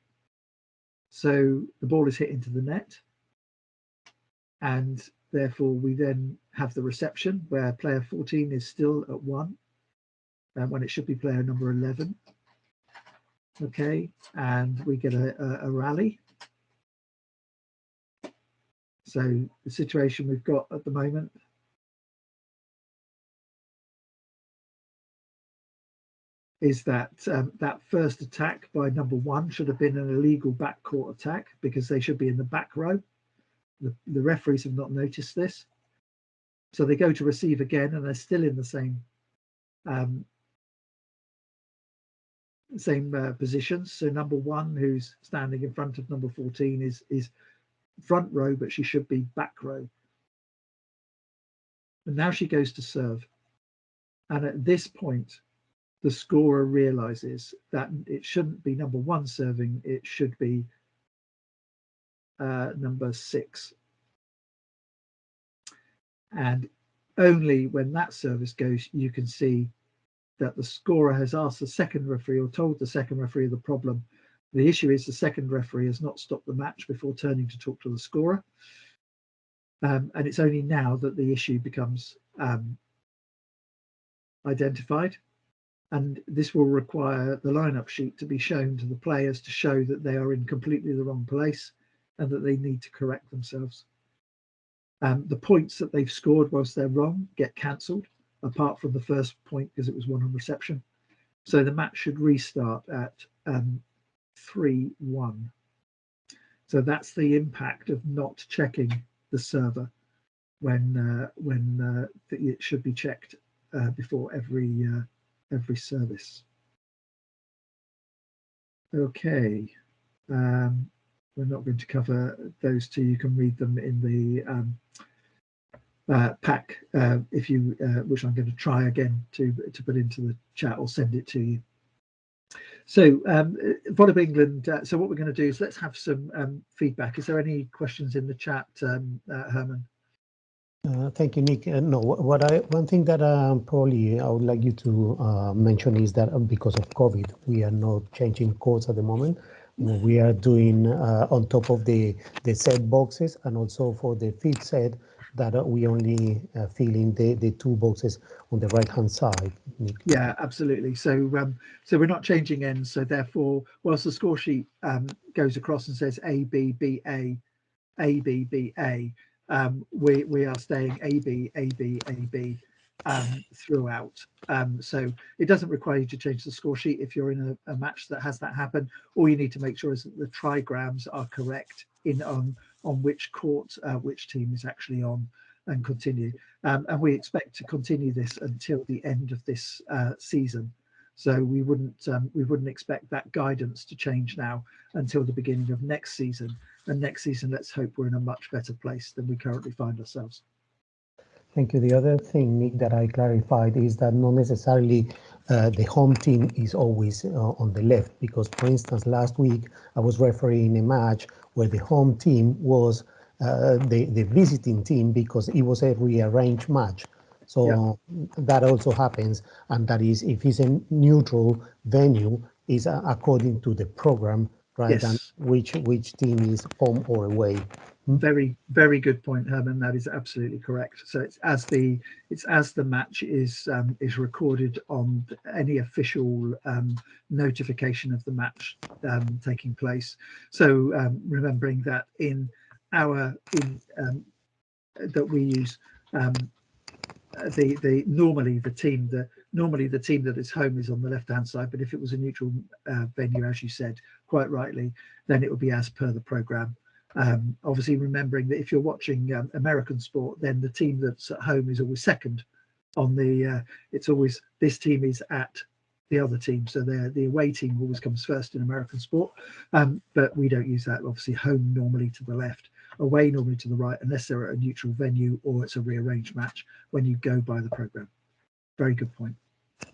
So the ball is hit into the net, and therefore we then have the reception where player 14 is still at 1, when it should be player number 11. Okay, and we get a rally. So the situation we've got at the moment is that that first attack by number 1 should have been an illegal backcourt attack because they should be in the back row. The referees have not noticed this. So they go to receive again and they're still in the same positions. So number 1, who's standing in front of number 14, is front row, but she should be back row. And now she goes to serve. And at this point, the scorer realizes that it shouldn't be number 1 serving, it should be number 6. And only when that service goes, you can see that the scorer has asked the second referee or told the second referee the problem. The issue is the second referee has not stopped the match before turning to talk to the scorer. And it's only now that the issue becomes identified. And this will require the lineup sheet to be shown to the players to show that they are in completely the wrong place and that they need to correct themselves. The points that they've scored whilst they're wrong get cancelled, apart from the first point because it was 1 on reception. So the match should restart at 3-1. So that's the impact of not checking the server when it should be checked before every service. Okay, we're not going to cover those two. You can read them in the pack if you, which I'm going to try again to put into the chat or send it to you. So Volleyball England. So what we're going to do is let's have some feedback. Is there any questions in the chat, Herman? Thank you, Nick. No, one thing that probably I would like you to mention is that because of COVID, we are not changing codes at the moment. We are doing on top of the set boxes and also for the feed set that we only fill in the 2 boxes on the right hand side, Nick. Yeah, absolutely. So so we're not changing ends. So therefore, whilst the score sheet goes across and says A, B, B, A, B, B, A, we are staying A, B, A, B, A, B throughout. So it doesn't require you to change the score sheet if you're in a match that has that happen. All you need to make sure is that the trigrams are correct in on which court which team is actually on, and continue. And we expect to continue this until the end of this season. So we wouldn't expect that guidance to change now until the beginning of next season. And next season, let's hope we're in a much better place than we currently find ourselves. Thank you. The other thing, Nick, that I clarified is that not necessarily the home team is always on the left, because, for instance, last week I was refereeing a match where the home team was the visiting team because it was a rearranged match. So that also happens, and that is if it's a neutral venue, is according to the program, right? Yes. And which team is home or away. Very, very good point, Herman. That is absolutely correct. So it's as the match is recorded on any official notification of the match taking place. So remembering that that we use normally the team that is home is on the left hand side, but if it was a neutral venue, as you said quite rightly, then it would be as per the program. Obviously remembering that if you're watching American sport, then the team that's at home is always second on the it's always this team is at the other team, so the away team always comes first in American sport, but we don't use that. Obviously home normally to the left, away normally to the right, unless they're at a neutral venue or it's a rearranged match when you go by the program. Very good point.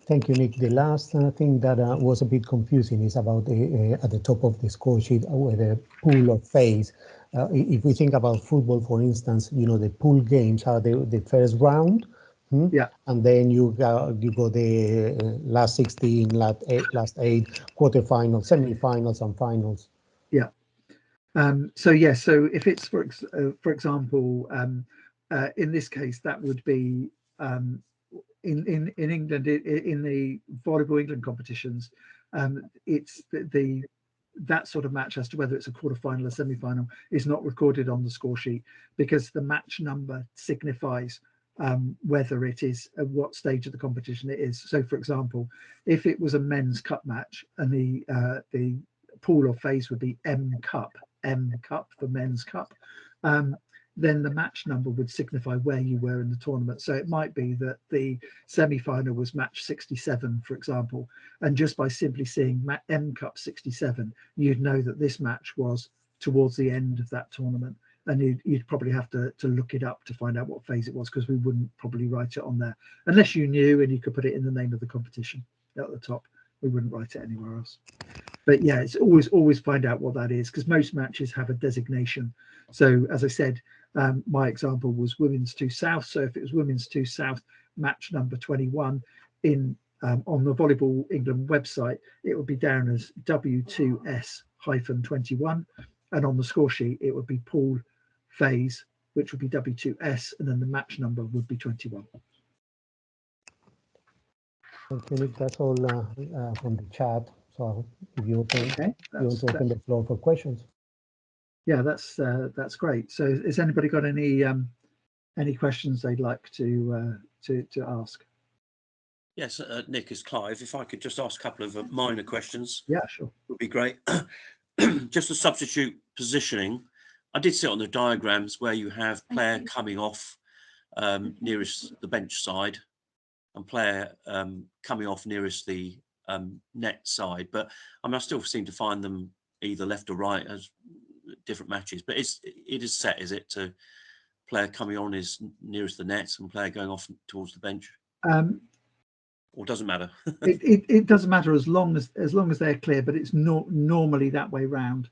Thank you, Nick. The last thing that was a bit confusing is about at the top of the score sheet whether pool or phase. If we think about football, for instance, the pool games are the first round, Yeah. and then you go the last 16, last 8, quarterfinals, semi-finals, and finals. Yeah. So if it's for example, in this case, that would be in England, in the Volleyball England competitions, it's that sort of match as to whether it's a quarterfinal or semi-final is not recorded on the score sheet, because the match number signifies whether it is at what stage of the competition it is. So, for example, if it was a men's cup match and the pool or phase would be M Cup for men's cup, then the match number would signify where you were in the tournament. So it might be that the semi-final was match 67, for example, and just by simply seeing M Cup 67, you'd know that this match was towards the end of that tournament. And you'd probably have to look it up to find out what phase it was, because we wouldn't probably write it on there unless you knew and you could put it in the name of the competition at the top. We wouldn't write it anywhere else. But yeah, it's always find out what that is, because most matches have a designation. So as I said, my example was Women's 2 South. So if it was Women's 2 South match number 21 on the Volleyball England website, it would be down as W2S-21, and on the score sheet it would be pool phase, which would be W2S, and then the match number would be 21. Thank you, Nick. That's all from the chat. So if you want to open the floor for questions. Yeah, that's great. So has anybody got any questions they'd like to ask? Yes, Nick, is Clive. If I could just ask a couple of minor questions. Yeah, sure. Would be great. Just the substitute positioning. I did see it on the diagrams where you have player coming off nearest the bench side and player coming off nearest the net side. But I mean, I still seem to find them either left or right as different matches. But it is set, is it, to player coming on is nearest the net and player going off towards the bench? Or doesn't matter? it doesn't matter as long as they're clear, but it's not normally that way round.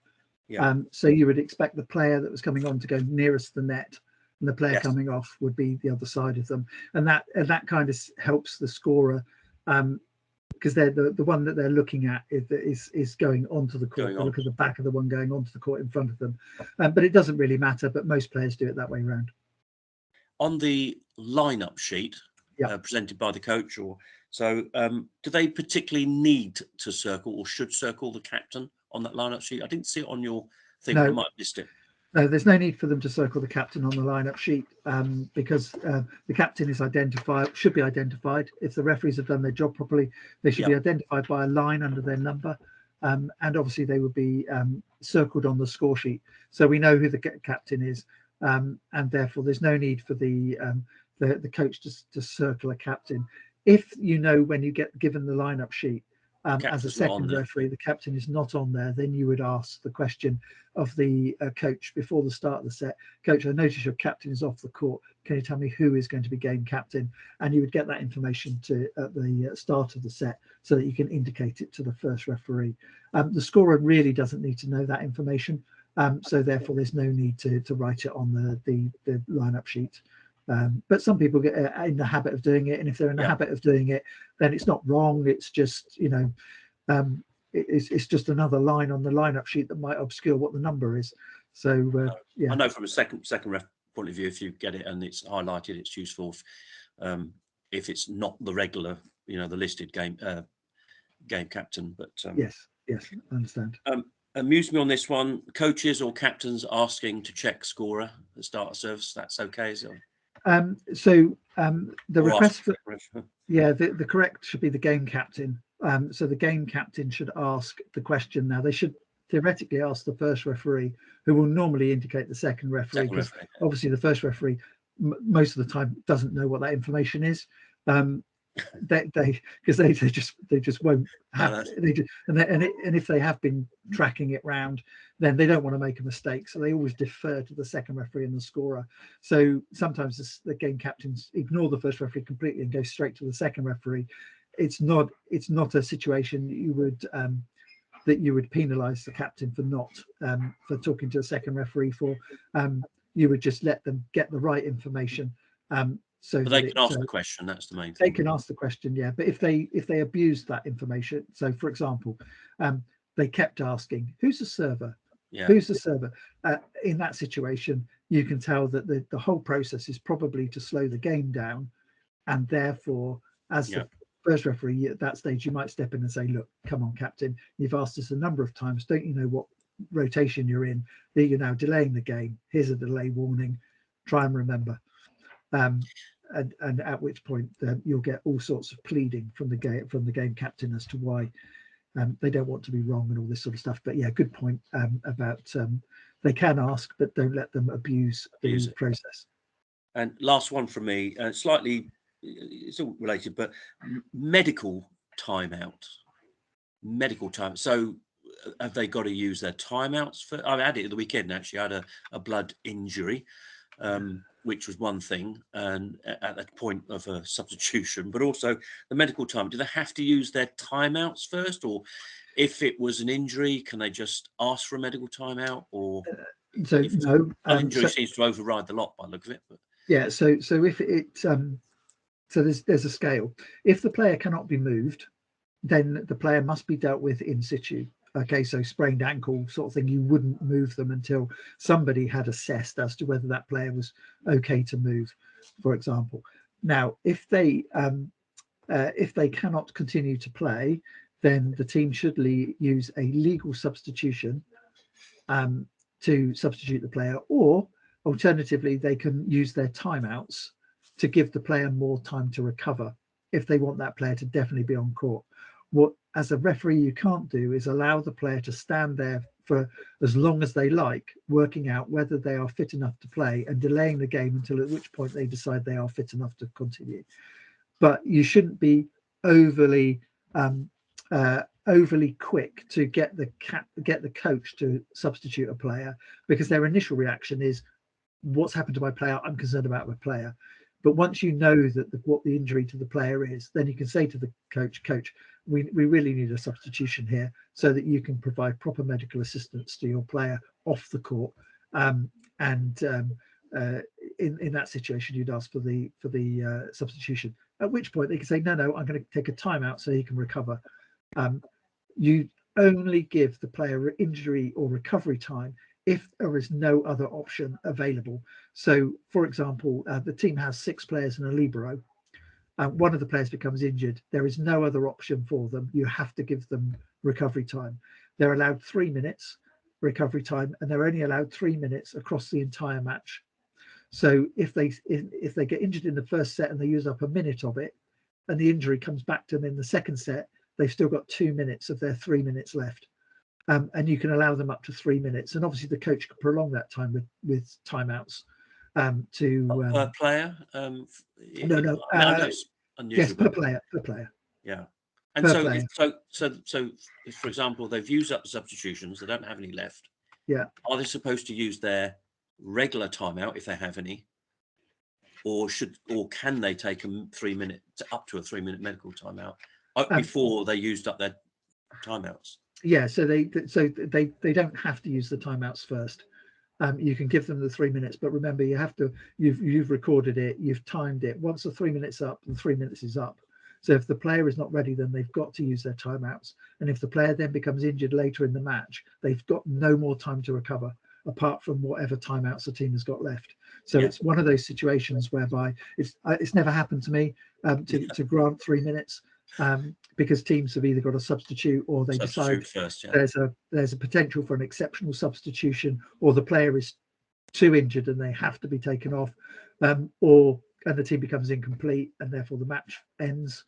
Yeah. So you would expect the player that was coming on to go nearest the net, and the player coming off would be the other side of them, and that kind of helps the scorer, because they're the one that they're looking at is going onto the court. They look at the back of the one going onto the court in front of them, but it doesn't really matter. But most players do it that way round. On the lineup sheet presented by the coach, do they particularly need to circle or should circle the captain on that lineup sheet? I didn't see it on your thing. No. I might have missed it. No, there's no need for them to circle the captain on the lineup sheet, because the captain is should be identified. If the referees have done their job properly, they should be identified by a line under their number, and obviously they would be circled on the score sheet, so we know who the captain is, and therefore there's no need for the coach to circle a captain. If you know when you get given the lineup sheet, as a second referee, the captain is not on there, then you would ask the question of the coach before the start of the set. Coach, I notice your captain is off the court. Can you tell me who is going to be game captain? And you would get that information at the start of the set, so that you can indicate it to the first referee. The scorer really doesn't need to know that information, so therefore there's no need to write it on the lineup sheet. But some people get in the habit of doing it, and if they're in the habit of doing it, then it's not wrong. It's just, it's just another line on the lineup sheet that might obscure what the number is. So I know from a second ref point of view, if you get it and it's highlighted, it's useful. If it's not the regular, the listed game captain. But yes, I understand. Amused me on this one. Coaches or captains asking to check scorer at the start of service. That's okay, is it? The request for the correct should be the game captain. So the game captain should ask the question. Now they should theoretically ask the first referee, who will normally indicate the second referee, because obviously the first referee most of the time doesn't know what that information is. They just won't have and if they have been tracking it round, then they don't want to make a mistake, so they always defer to the second referee and the scorer. So sometimes the game captains ignore the first referee completely and go straight to the second referee. it's not a situation that you would penalise the captain for not for talking to a second referee for. You would just let them get the right information. So but they can ask the question. That's the main thing. They can ask the question, yeah. But if they abuse that information, so for example, they kept asking, "Who's the server? Yeah. Who's the server?" In that situation, you can tell that the whole process is probably to slow the game down, and therefore, as the first referee at that stage, you might step in and say, "Look, come on, captain, you've asked us a number of times. Don't you know what rotation you're in? That you're now delaying the game. Here's a delay warning. Try and remember." And at which point you'll get all sorts of pleading from the game captain as to why they don't want to be wrong and all this sort of stuff. But yeah, good point about they can ask, but don't let them abuse the process. And last one from me, slightly, it's all related, but medical timeout. So have they got to use their timeouts for? I had it at the weekend actually. I had a blood injury. Which was one thing, and at that point of a substitution, but also the medical time. Do they have to use their timeouts first, or if it was an injury, can they just ask for a medical timeout? Or no, injury seems to override the lot by the look of it. But. Yeah, so if it so there's a scale. If the player cannot be moved, then the player must be dealt with in situ. Okay, so sprained ankle sort of thing, you wouldn't move them until somebody had assessed as to whether that player was okay to move, for example. Now, if they cannot continue to play, then the team should use a legal substitution to substitute the player, or alternatively, they can use their timeouts to give the player more time to recover if they want that player to definitely be on court. What, as a referee, you can't do is allow the player to stand there for as long as they like, working out whether they are fit enough to play and delaying the game until at which point they decide they are fit enough to continue. But you shouldn't be overly quick to get the coach to substitute a player, because their initial reaction is, "What's happened to my player? I'm concerned about my player." But once you know that what the injury to the player is, then you can say to the coach, we really need a substitution here so that you can provide proper medical assistance to your player off the court. In that situation, you'd ask for the substitution. At which point they can say, no, I'm going to take a timeout so he can recover. You only give the player injury or recovery time if there is no other option available. So, for example, the team has 6 players and a libero. One of the players becomes injured. There is no other option for them. You have to give them recovery time. They're allowed 3 minutes recovery time, and they're only allowed 3 minutes across the entire match. So if they get injured in the first set and they use up a minute of it, and the injury comes back to them in the second set, they've still got 2 minutes of their 3 minutes left. And you can allow them up to 3 minutes, and obviously the coach can prolong that time with timeouts per player. Yes, per player. Yeah, and so if, for example, they've used up the substitutions, they don't have any left. Yeah, are they supposed to use their regular timeout if they have any, or can they take up to a 3 minute medical timeout before they used up their timeouts? Yeah, so they don't have to use the timeouts first. You can give them the 3 minutes, but remember, you've recorded it, you've timed it. Once the 3 minutes up, the 3 minutes is up. So if the player is not ready, then they've got to use their timeouts. And if the player then becomes injured later in the match, they've got no more time to recover apart from whatever timeouts the team has got left. So it's one of those situations whereby it's never happened to me to grant 3 minutes. Because teams have either got a substitute or they decide first, there's a potential for an exceptional substitution, or the player is too injured and they have to be taken off, and the team becomes incomplete and therefore the match ends.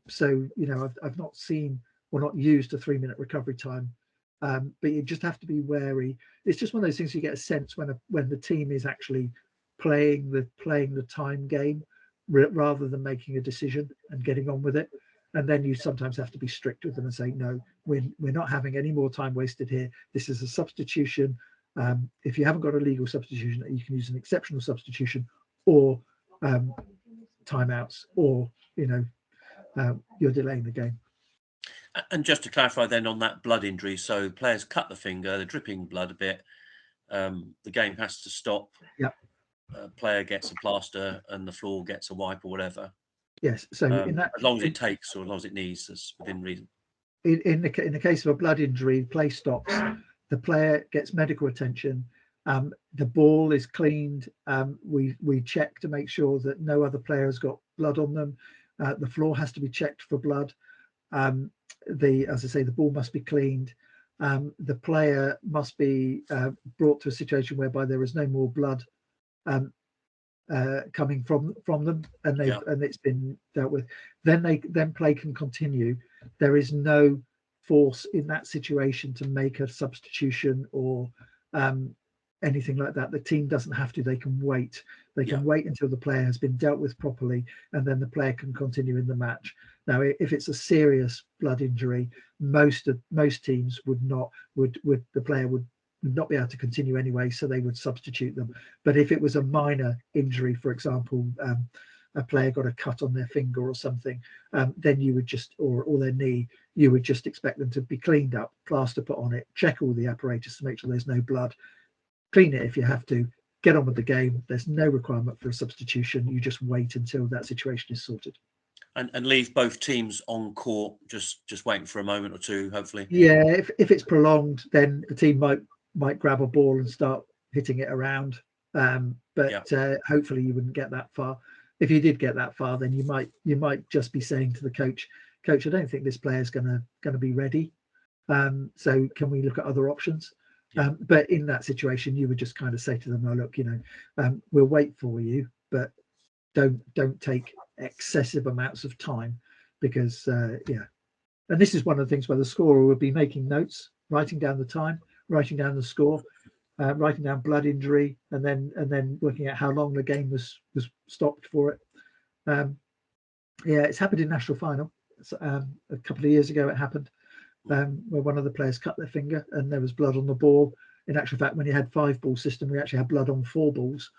So I've not seen or not used a 3 minute recovery time, but you just have to be wary. It's just one of those things you get a sense when the team is actually playing the time game rather than making a decision and getting on with it. And then you sometimes have to be strict with them and say, no, we're not having any more time wasted here. This is a substitution. If you haven't got a legal substitution, you can use an exceptional substitution or timeouts, or you're delaying the game. And just to clarify then on that blood injury, so players cut the finger, they're dripping blood a bit, the game has to stop. Yep. Player gets a plaster and the floor gets a wipe or whatever. Yes. So in that, as long as it takes or as long as it needs, that's within reason. In the case of a blood injury, play stops. The player gets medical attention. The ball is cleaned. We check to make sure that no other player has got blood on them. The floor has to be checked for blood. As I say, the ball must be cleaned. The player must be brought to a situation whereby there is no more blood coming from them, and it's been dealt with. Then play can continue. There is no force in that situation to make a substitution or anything like that. The team doesn't have to. They can wait. They can wait until the player has been dealt with properly, and then the player can continue in the match. Now, if it's a serious blood injury, most teams the player would not be able to continue anyway, so they would substitute them. But if it was a minor injury, for example, a player got a cut on their finger or something, then you would just, or their knee, you would just expect them to be cleaned up, plaster put on it, check all the apparatus to make sure there's no blood, clean it if you have to, get on with the game. There's no requirement for a substitution. You just wait until that situation is sorted. And leave both teams on court, just waiting for a moment or two, hopefully. Yeah, if it's prolonged, then the team might grab a ball and start hitting it around. But hopefully you wouldn't get that far. If you did get that far, then you might just be saying to the coach, I don't think this player's gonna be ready. So can we look at other options? Yeah. But in that situation, you would just kind of say to them, "Oh, look, we'll wait for you, but don't take excessive amounts of time, because And this is one of the things where the scorer would be making notes, writing down the time, writing down the score, writing down blood injury, and then working out how long the game was stopped for it. It's happened in national final. A couple of years ago, it happened where one of the players cut their finger and there was blood on the ball. In actual fact, when you had 5-ball system, we actually had blood on 4 balls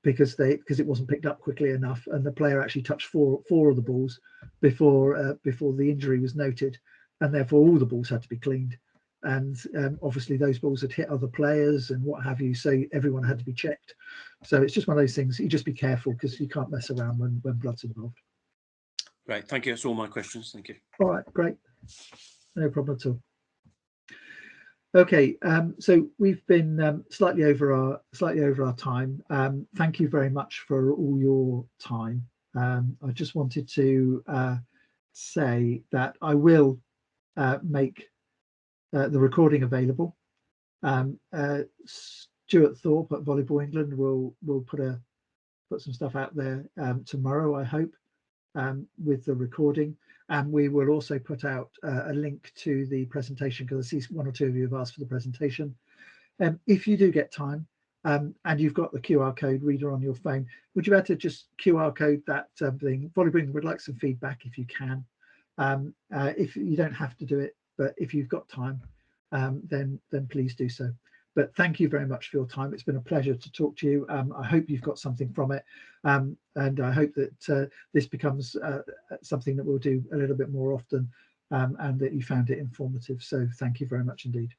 because it wasn't picked up quickly enough, and the player actually touched four of the balls before the injury was noted, and therefore all the balls had to be cleaned. And obviously those balls had hit other players and what have you, so everyone had to be checked. So it's just one of those things. You just be careful, because you can't mess around when blood's involved. Great, thank you. That's all my questions. Thank you. All right, great. No problem at all. Okay, so we've been slightly over our time. Thank you very much for all your time. I just wanted to say that I will make the recording available. Stuart Thorpe at Volleyball England will put some stuff out there tomorrow, I hope, with the recording, and we will also put out a link to the presentation, because I see 1 or 2 of you have asked for the presentation. If you do get time and you've got the QR code reader on your phone, would you be able to just QR code that thing? Volleyball England would like some feedback if you can. If you don't have to do it, but if you've got time, then please do so. But thank you very much for your time. It's been a pleasure to talk to you. I hope you've got something from it, and I hope that this becomes something that we'll do a little bit more often, and that you found it informative. So thank you very much indeed.